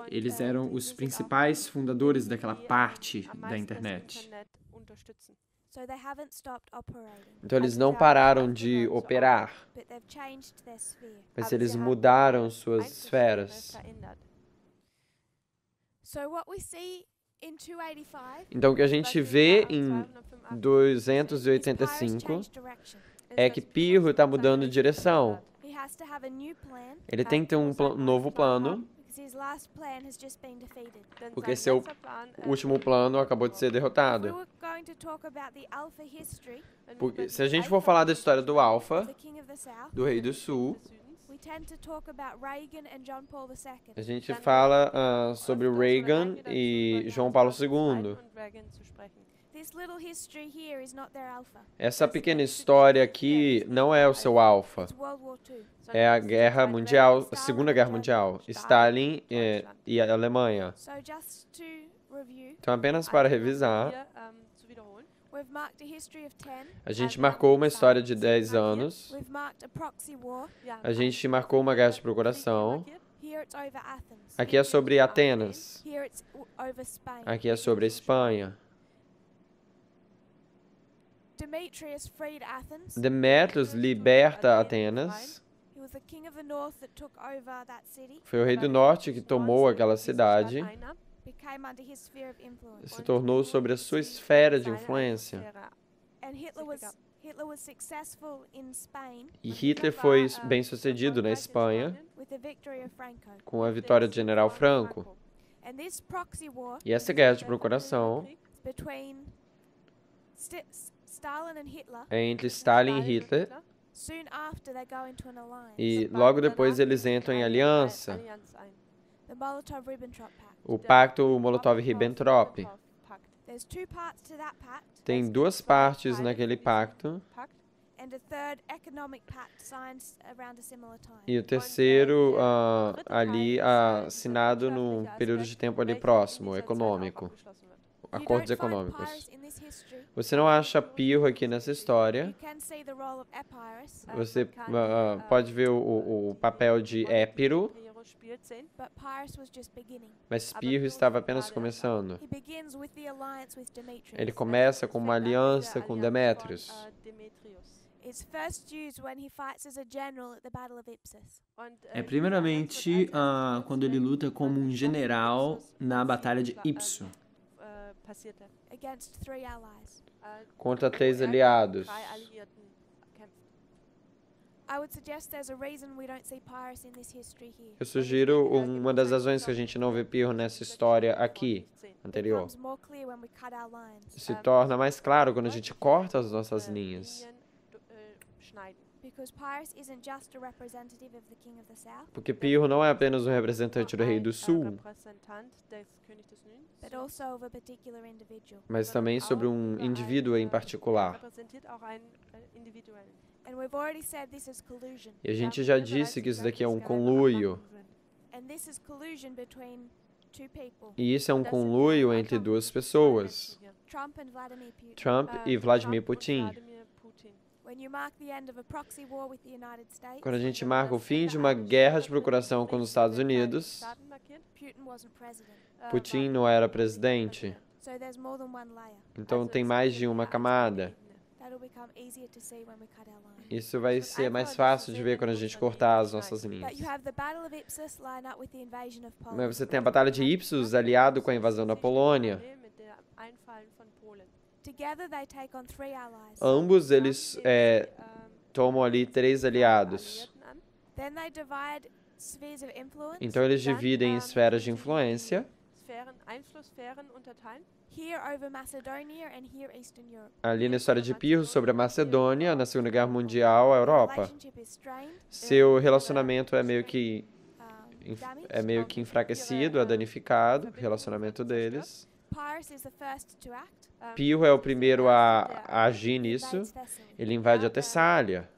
Eles eram os principais fundadores daquela parte da internet. Então eles não pararam de operar, mas eles mudaram suas esferas. Então o que a gente vê em 285 é que Pirro está mudando de direção. Ele tem que ter um novo plano, porque seu último plano acabou de ser derrotado. Porque, se a gente for falar da história do Alfa, do Rei do Sul, a gente fala sobre Reagan e João Paulo II. Essa pequena história aqui não é o seu alfa. É a Guerra Mundial, a Segunda Guerra Mundial, Stalin e a Alemanha. Então, apenas para revisar, a gente marcou uma história de 10 anos, a gente marcou uma guerra de procuração, aqui é sobre Atenas, aqui é sobre a Espanha. Demétrios liberta Atenas. Foi o rei do norte que tomou aquela cidade. Se tornou sobre a sua esfera de influência. E Hitler foi bem-sucedido na Espanha com a vitória do general Franco. E essa guerra de procuração é entre Stalin e Hitler. E logo depois eles entram em aliança. O pacto Molotov-Ribbentrop. Tem duas partes naquele pacto. E o terceiro ali assinado num período de tempo ali próximo, econômico. Acordos econômicos. Você não acha Pirro aqui nessa história. Você pode ver o papel de Épiro, mas Pirro estava apenas começando. Ele começa com uma aliança com Demétrios. É primeiramente quando ele luta como um general na Batalha de Ipso. Contra 3 aliados. Eu sugiro uma das razões que a gente não vê Pirro nessa história aqui, anterior. Se torna mais claro quando a gente corta as nossas linhas. Porque Pirro não é apenas um representante do Rei do Sul, mas também sobre um indivíduo em particular. E a gente já disse que isso daqui é um conluio. E isso é um conluio entre duas pessoas, Trump e Vladimir Putin. Quando a gente marca o fim de uma guerra de procuração com os Estados Unidos, Putin não era presidente. Então tem mais de uma camada. Isso vai ser mais fácil de ver quando a gente cortar as nossas linhas. Mas você tem a Batalha de Ipsos aliado com a invasão da Polônia. Ambos eles tomam ali 3 aliados. Então eles dividem esferas de influência. Ali na história de Pirro sobre a Macedônia, na Segunda Guerra Mundial, a Europa. Seu relacionamento é meio que enfraquecido, é danificado, o relacionamento deles. Pirro é o primeiro a agir nisso. Ele invade a Tessália.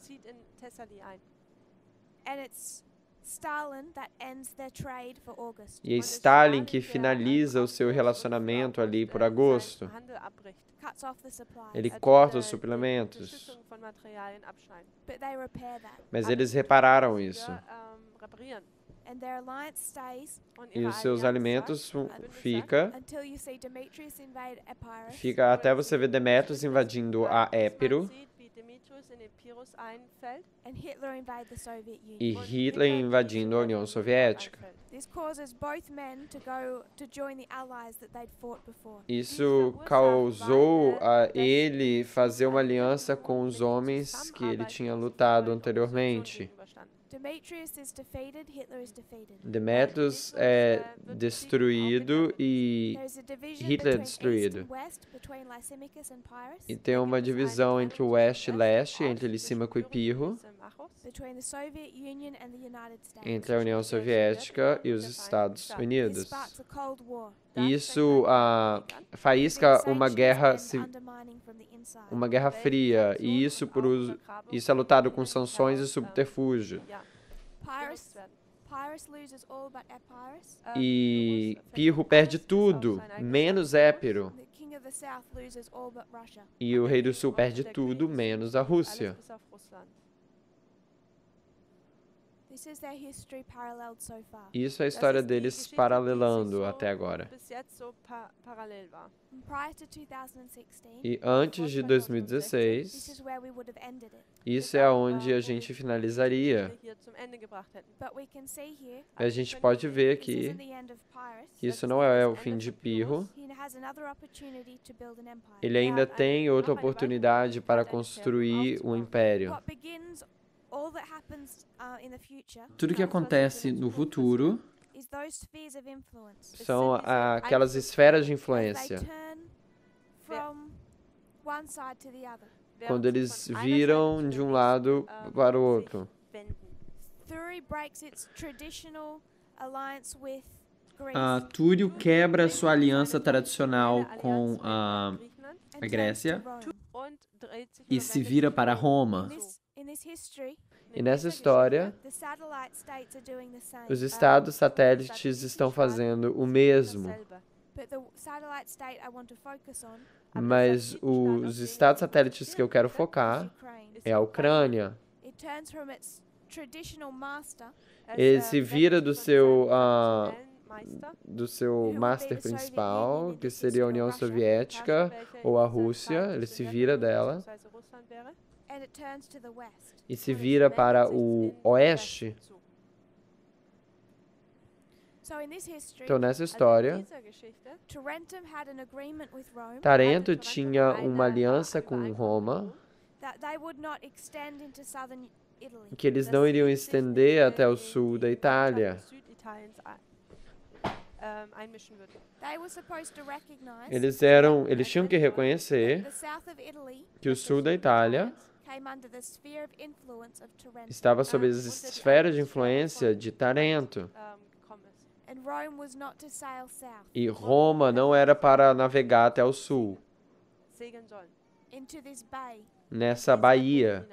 E é Stalin que finaliza o seu relacionamento ali por agosto. Ele corta os suplementos. Mas eles repararam isso. E os seus alimentos fica até você ver Demétrios invadindo a Épiro e Hitler invadindo a União Soviética. Isso causou a ele fazer uma aliança com os homens que ele tinha lutado anteriormente. Demétrios é destruído e Hitler é destruído. E tem uma divisão entre o Oeste e Leste, entre Lisímaco e Pirro, entre a União Soviética e os Estados Unidos. Isso faísca uma guerra fria, e isso é lutado com sanções e subterfúgio. E Pirro perde tudo, menos Épiro. E o Rei do Sul perde tudo, menos a Rússia. Isso é a história deles paralelando até agora. E antes de 2016, isso é onde a gente finalizaria. A gente pode ver aqui que isso não é o fim de Pirro. Ele ainda tem outra oportunidade para construir um império. Tudo que acontece no futuro são aquelas esferas de influência. Quando eles viram de um lado para o outro. Túrio quebra sua aliança tradicional com a Grécia e se vira para Roma. E nessa história, os estados satélites estão fazendo o mesmo. Mas os estados satélites que eu quero focar é a Ucrânia. Ele se vira do seu master principal, que seria a União Soviética ou a Rússia. Ele se vira dela e se vira para o oeste. Então, nessa história, Tarento tinha uma aliança com Roma, que eles não iriam estender até o sul da Itália. Eles tinham que reconhecer que o sul da Itália estava sob as esferas de influência de Tarento. E Roma não era para navegar até o sul, nessa baía.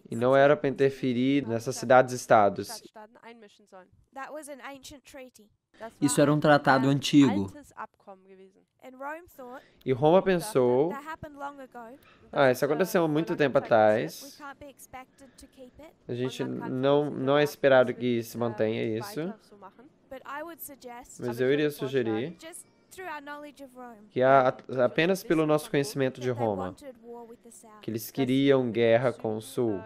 E não era para interferir nessas cidades-estados. Isso era um tratado antigo. E Roma pensou, isso aconteceu há muito tempo atrás. A gente não é esperado que se mantenha isso. Mas eu iria sugerir que apenas pelo nosso conhecimento de Roma, que eles queriam guerra com o Sul.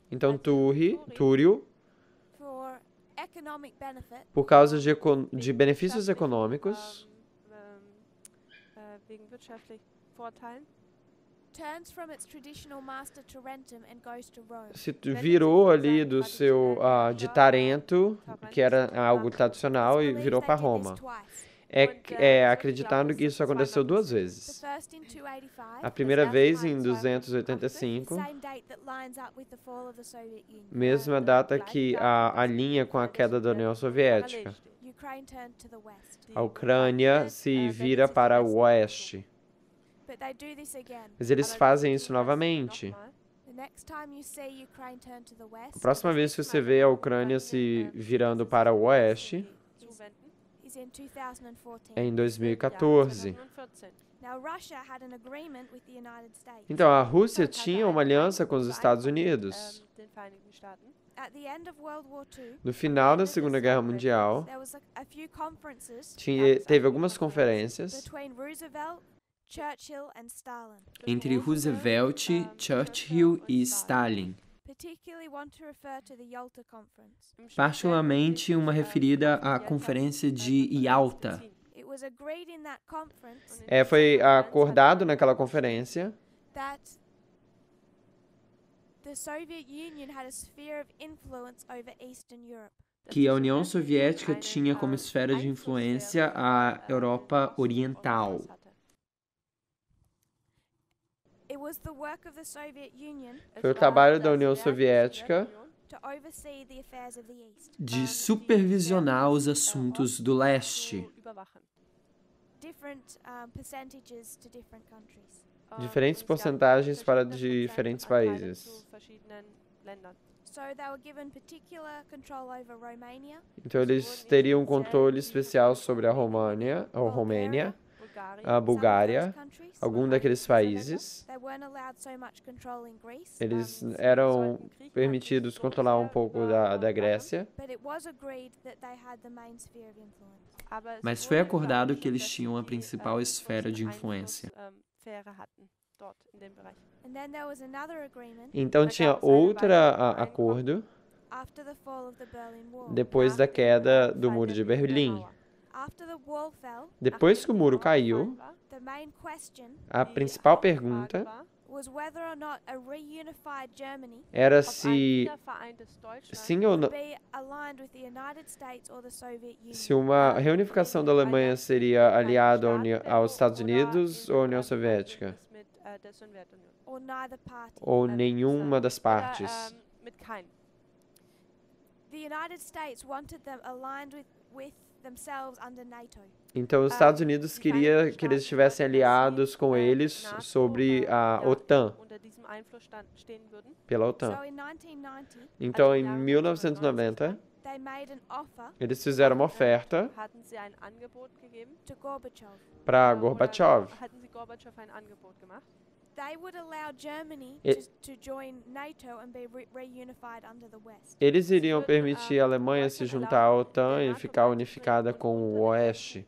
Então Túrio, por causa de benefícios econômicos, se virou ali de Tarento, que era algo tradicional, e virou para Roma. Acreditando que isso aconteceu duas vezes. A primeira vez em 285, mesma data que alinha com a queda da União Soviética. A Ucrânia se vira para o oeste. Mas eles fazem isso novamente. A próxima vez que você vê a Ucrânia se virando para o oeste é em 2014. Então, a Rússia tinha uma aliança com os Estados Unidos. No final da Segunda Guerra Mundial, teve algumas conferências entre Roosevelt, Churchill e Stalin. Particularmente uma referida à Conferência de Yalta. Foi acordado naquela conferência que a União Soviética tinha como esfera de influência a Europa Oriental. Foi o trabalho da União Soviética de supervisionar os assuntos do leste. Diferentes porcentagens para diferentes países. Então eles teriam um controle especial sobre a Romênia, a Bulgária, algum daqueles países. Eles eram permitidos controlar um pouco da Grécia. Mas foi acordado que eles tinham a principal esfera de influência. Então tinha outro acordo depois da queda do Muro de Berlim. Depois que o muro caiu, a principal pergunta era se sim ou não, se uma reunificação da Alemanha seria aliada aos Estados Unidos ou à União Soviética, ou nenhuma das partes. Então, os Estados Unidos queria que eles estivessem aliados com eles sobre a OTAN, pela OTAN. Então, em 1990, eles fizeram uma oferta para Gorbachev. Eles iriam permitir a Alemanha se juntar à OTAN e ficar unificada com o Oeste.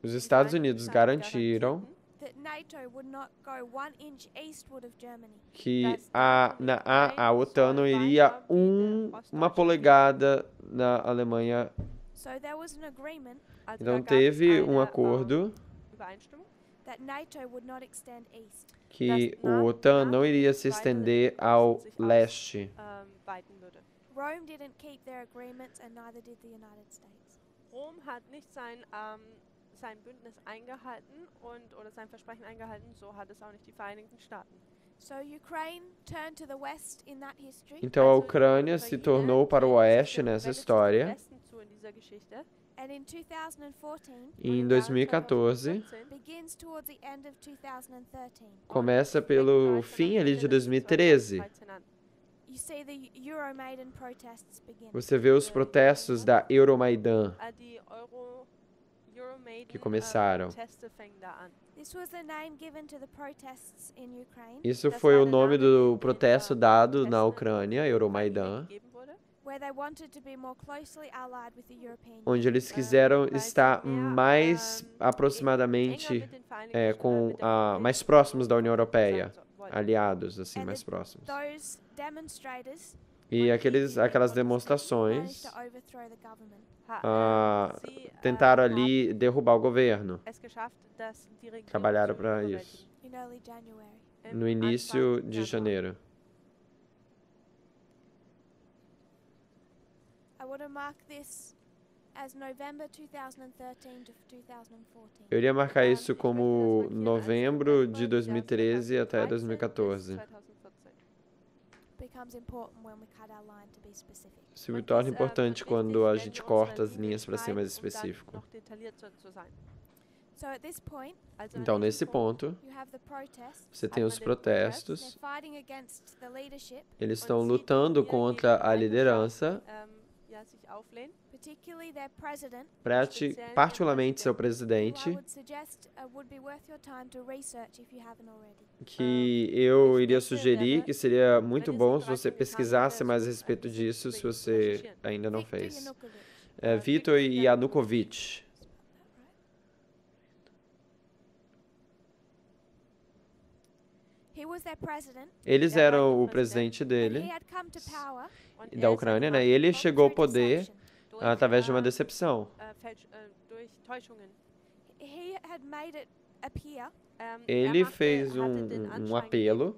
Os Estados Unidos garantiram que a OTAN não iria uma polegada na Alemanha. Então teve um acordo que o OTAN não iria se estender ao leste. Rome didn't keep their agreements and neither did the United States. Rom hat nicht sein Bündnis eingehalten oder sein Versprechen eingehalten, so hat es auch nicht die Vereinigten Staaten. So Ukraine turned to the west in that history. Então a Ucrânia se tornou para o oeste nessa história. And in 2014, e em 2014, começa pelo fim ali de 2013. Você vê os protestos da Euromaidan que começaram. Isso foi o nome do protesto dado na Ucrânia, Euromaidan, onde eles quiseram estar mais aproximadamente mais próximos da União Europeia, aliados assim mais próximos. E aquelas demonstrações tentaram ali derrubar o governo. Trabalharam para isso. No início de janeiro. Eu iria marcar isso como novembro de 2013 até 2014. Isso me torna importante quando a gente corta as linhas para ser mais específico. Então, nesse ponto, você tem os protestos. Eles estão lutando contra a liderança. particularmente seu presidente, que eu iria sugerir que seria muito bom se você pesquisasse mais a respeito disso, se você ainda não fez. Viktor Yanukovych. Eles eram o presidente da Ucrânia, né? E ele chegou ao poder através de uma decepção. Ele fez um apelo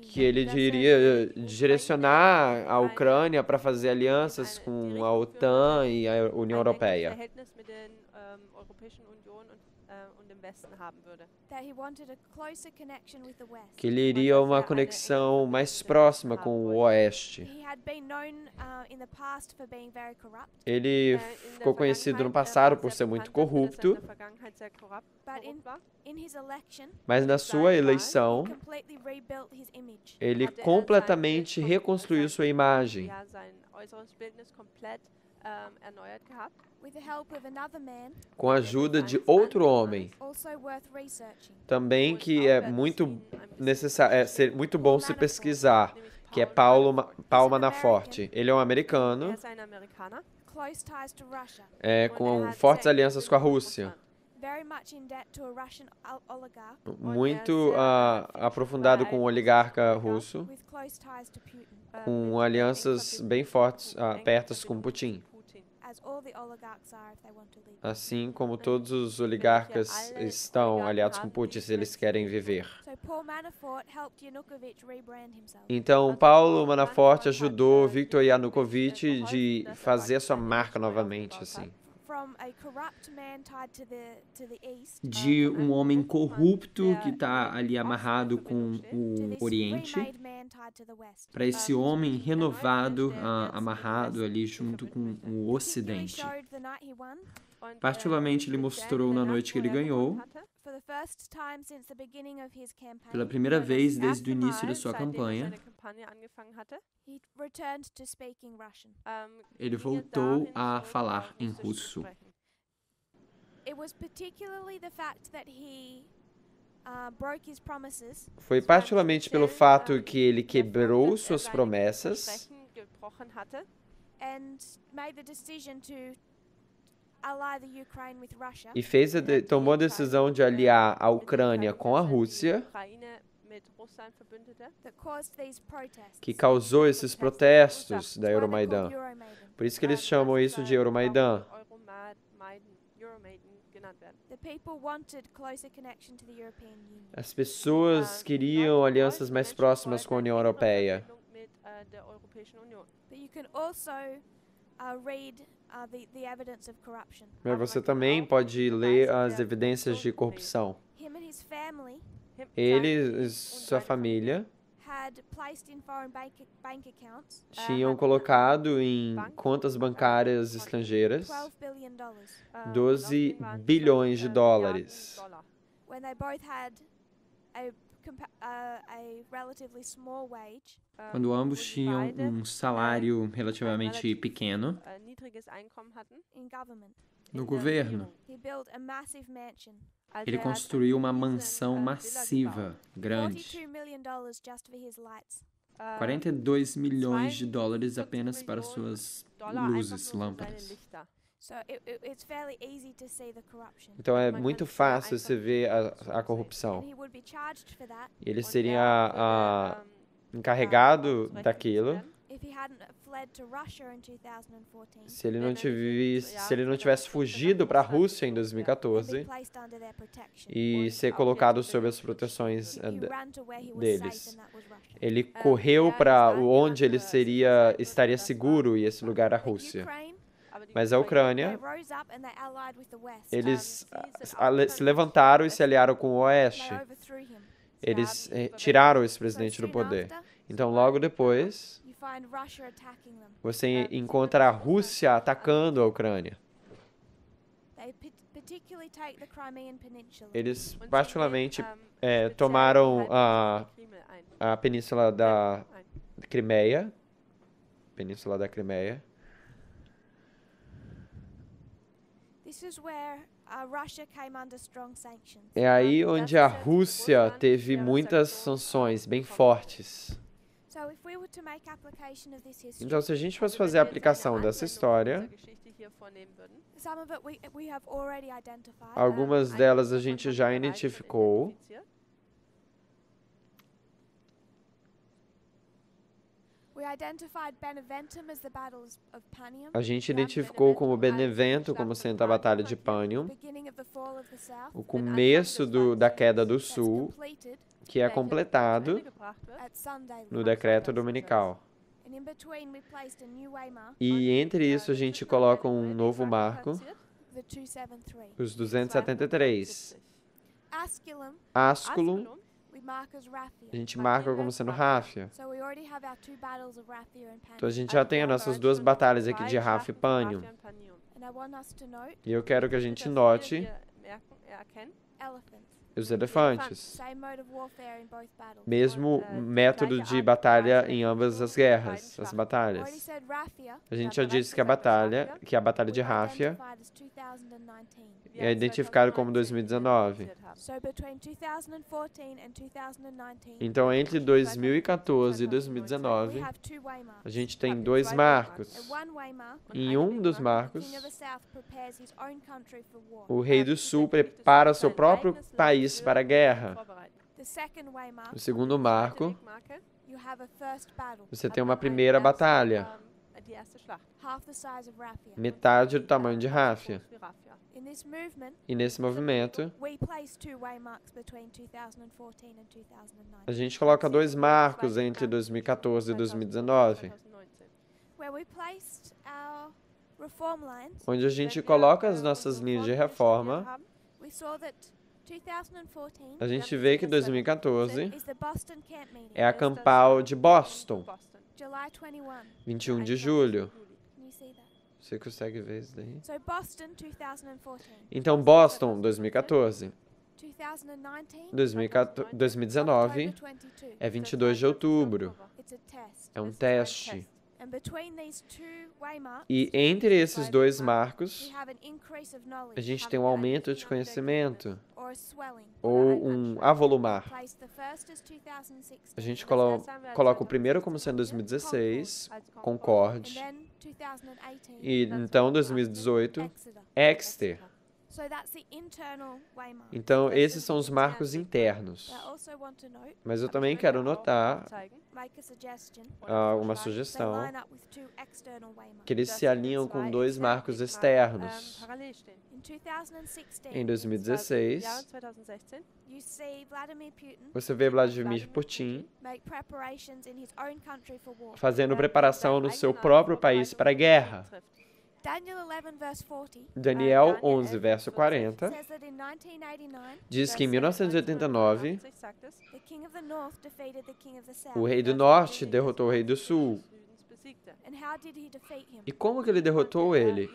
que ele iria direcionar a Ucrânia para fazer alianças com a OTAN e a União Europeia. Que ele iria uma conexão mais próxima com o Oeste. Ele ficou conhecido no passado por ser muito corrupto, mas na sua eleição, ele completamente reconstruiu sua imagem. Com a ajuda de outro homem, também que é muito necessário, muito bom se pesquisar, que é Paulo Manafort. Ele é um americano, com fortes alianças com a Rússia. Muito aprofundado com o oligarca russo, com alianças bem fortes, apertas com Putin. Assim como todos os oligarcas estão aliados com Putin se eles querem viver. Então, Paulo Manafort ajudou Viktor Yanukovych de fazer a sua marca novamente, assim. De um homem corrupto que está ali amarrado com o Oriente, para esse homem renovado, amarrado ali junto com o Ocidente. Particularmente, ele mostrou na noite que ele ganhou, pela primeira vez desde o início da sua campanha, ele voltou a falar em russo. Foi particularmente pelo fato que ele quebrou suas promessas e tomou a decisão de aliar a Ucrânia com a Rússia, que causou esses protestos da Euromaidan. Por isso que eles chamam isso de Euromaidan. As pessoas queriam alianças mais próximas com a União Europeia. Mas você também pode ler as evidências de corrupção. Ele e sua família tinham colocado em contas bancárias estrangeiras 12 bilhões de dólares. Quando ambos tinham um salário relativamente pequeno no governo. Ele construiu uma mansão massiva, grande. 42 milhões de dólares apenas para suas luzes, lâmpadas. Então é muito fácil você ver a corrupção. Ele seria encarregado daquilo se ele não tivesse fugido para a Rússia em 2014 e ser colocado sob as proteções deles. Ele correu para onde ele estaria seguro, e esse lugar era a Rússia. Mas a Ucrânia, eles se levantaram e se aliaram com o Oeste. Eles tiraram esse presidente do poder. Então, logo depois, você encontra a Rússia atacando a Ucrânia. Eles particularmente tomaram a península da Crimeia. Península da Crimeia. É aí onde a Rússia teve muitas sanções bem fortes. Então, se a gente fosse fazer a aplicação dessa história, algumas delas a gente já identificou. A gente identificou como Benevento como sendo a Batalha de Panium, o começo da queda do Sul, que é completado no decreto dominical. E entre isso a gente coloca um novo marco, os 273. Asculum, a gente marca como sendo Ráfia. Então a gente já tem as nossas duas batalhas aqui de Ráfia e Panium. E eu quero que a gente note os elefantes. Mesmo método de batalha em ambas as guerras, as batalhas. A gente já disse que a batalha de Ráfia é identificada como 2019. Então, entre 2014 e 2019, a gente tem dois marcos. Em um dos marcos, o rei do Sul prepara seu próprio país para a guerra. No segundo marco, você tem uma primeira batalha, metade do tamanho de Ráfia. E nesse movimento, a gente coloca dois marcos entre 2014 e 2019, onde a gente coloca as nossas linhas de reforma. A gente vê que 2014 é a Campal de Boston, 21 de julho. Você consegue ver isso daí? Então, Boston, 2014. 2019 é 22 de outubro. É um teste. E entre esses dois marcos, a gente tem um aumento de conhecimento, ou um avolumar. A gente coloca o primeiro como sendo 2016, Concorde, e então 2018, Exeter. Então, esses são os marcos internos. Mas eu também quero notar uma sugestão, que eles se alinham com dois marcos externos. Em 2016, você vê Vladimir Putin fazendo preparação no seu próprio país para a guerra. Daniel 11, verso 40, diz que em 1989, o rei do norte derrotou o rei do sul. E como que ele derrotou ele?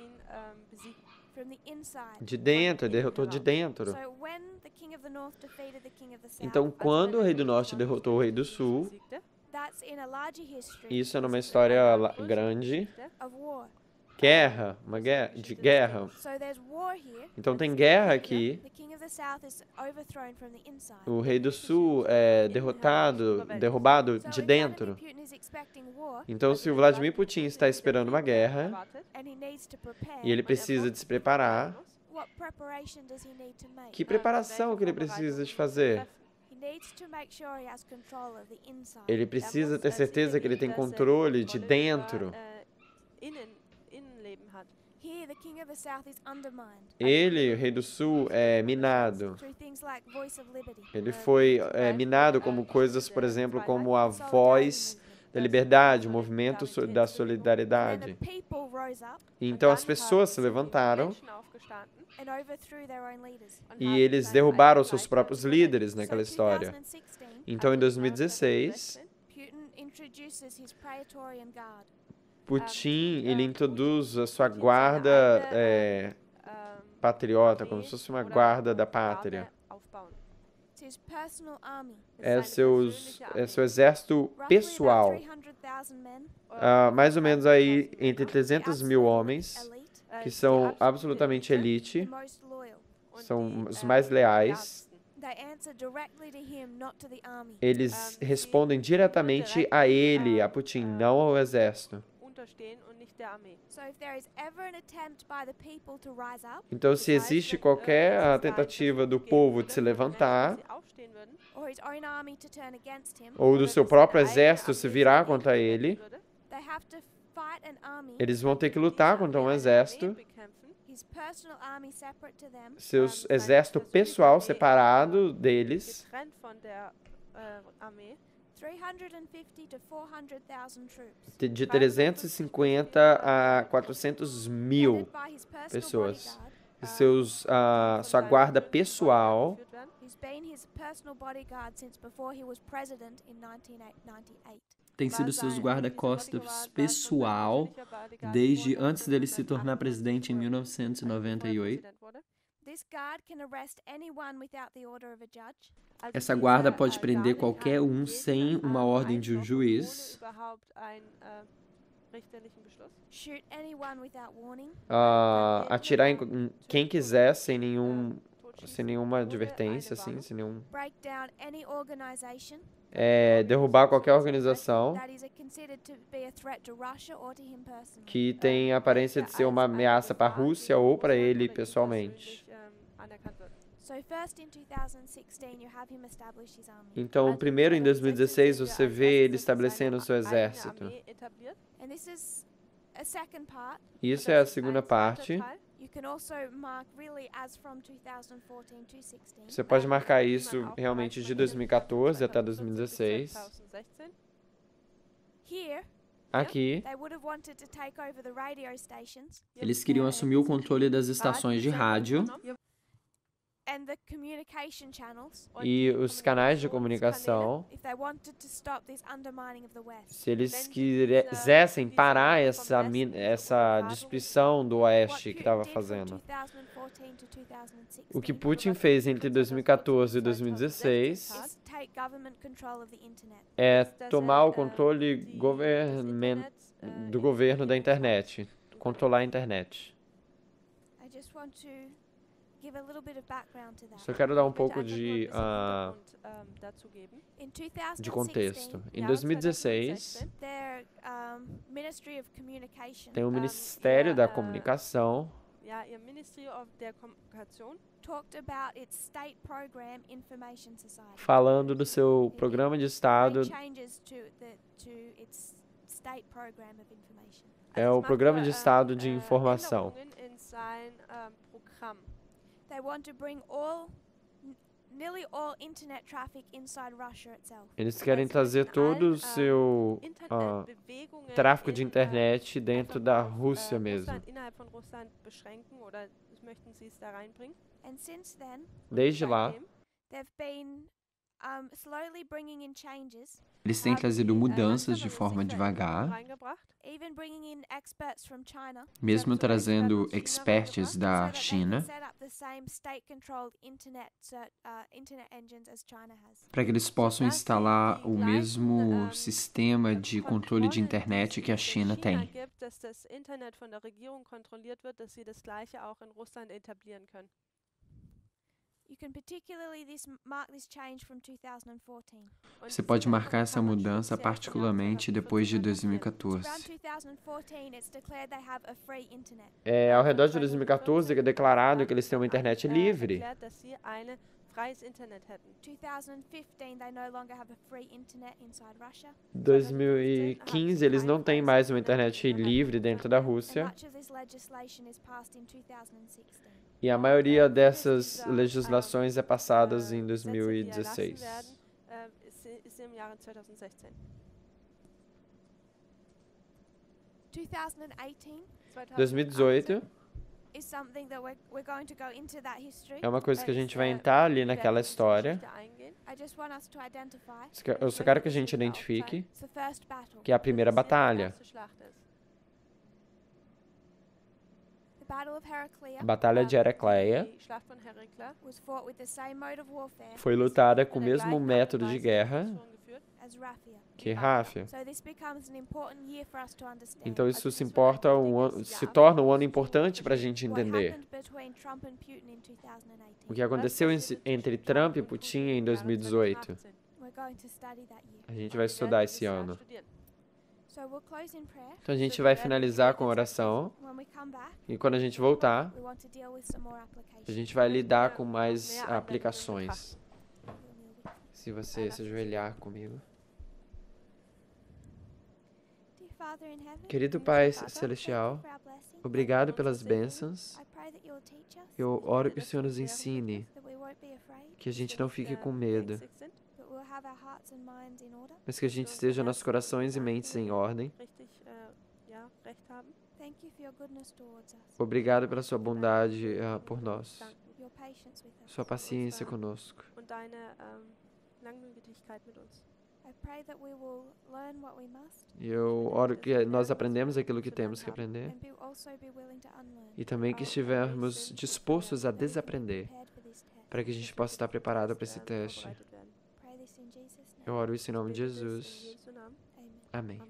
De dentro, ele derrotou de dentro. Então, quando o rei do norte derrotou o rei do sul, isso é numa história grande, uma guerra de guerra. Então tem guerra aqui. O rei do sul é derrubado de dentro. Então, se o Vladimir Putin está esperando uma guerra e ele precisa de se preparar, que preparação que ele precisa de fazer? Ele precisa ter certeza que ele tem controle de dentro. Ele, o rei do sul, é minado. Ele foi minado como coisas, por exemplo, como a voz da liberdade, o movimento da solidariedade. Então as pessoas se levantaram e eles derrubaram seus próprios líderes naquela história. Então, em 2016, Putin, ele introduz a sua guarda patriota, como se fosse uma guarda da pátria. É seu exército pessoal. Mais ou menos aí entre 300 mil homens, que são absolutamente elite, são os mais leais. Eles respondem diretamente a ele, a Putin, não ao exército. Então, se existe qualquer tentativa do povo de se levantar, ou do seu próprio exército se virar contra ele, eles vão ter que lutar contra um exército, seu exército pessoal separado deles, de 350 a 400 mil pessoas. Sua guarda pessoal, tem sido seus guarda-costas pessoal desde antes dele se tornar presidente em 1998. Essa guarda pode prender qualquer um sem uma ordem de um juiz. Atirar em quem quiser sem nenhuma advertência, assim, sem nenhum... derrubar qualquer organização que tem a aparência de ser uma ameaça para a Rússia ou para ele pessoalmente. Então, primeiro em 2016, você vê ele estabelecendo o seu exército. Isso é a segunda parte. Você pode marcar isso realmente de 2014 até 2016. Aqui, eles queriam assumir o controle das estações de rádio e os canais de comunicação. Se eles quisessem parar essa destruição do Oeste que estava fazendo. O que Putin fez entre 2014 e 2016 é tomar o controle do governo da internet, controlar a internet. Só quero dar um pouco de contexto. Em 2016, tem o Ministério da Comunicação falando do seu programa de Estado. É o programa de Estado de informação. Eles querem trazer todo o seu tráfego de internet dentro da Rússia mesmo. Desde lá, eles têm trazido mudanças de forma devagar, mesmo trazendo experts da China, para que eles possam instalar o mesmo sistema de controle de internet que a China tem. Você pode marcar essa mudança particularmente depois de 2014. Ao redor de 2014 é declarado que eles têm uma internet livre. 2015 eles não têm mais uma internet livre dentro da Rússia. E a maioria dessas legislações é passadas em 2016. 2018 é uma coisa que a gente vai entrar ali naquela história. Eu só quero que a gente identifique que é a primeira batalha. A Batalha de Heracleia foi lutada com o mesmo método de guerra que Ráfia. Então isso se torna um ano importante para a gente entender o que aconteceu entre Trump e Putin em 2018. A gente vai estudar esse ano. Então a gente vai finalizar com oração e quando a gente voltar, a gente vai lidar com mais aplicações. Se você se ajoelhar comigo. Querido Pai Celestial, obrigado pelas bênçãos. Eu oro que o Senhor nos ensine, que a gente não fique com medo, mas que a gente esteja nossos corações e mentes em ordem. Obrigado pela sua bondade por nós, sua paciência conosco. E eu oro que nós aprendemos aquilo que temos que aprender e também que estivermos dispostos a desaprender para que a gente possa estar preparado para esse teste. Eu oro isso em nome de Jesus. Amém.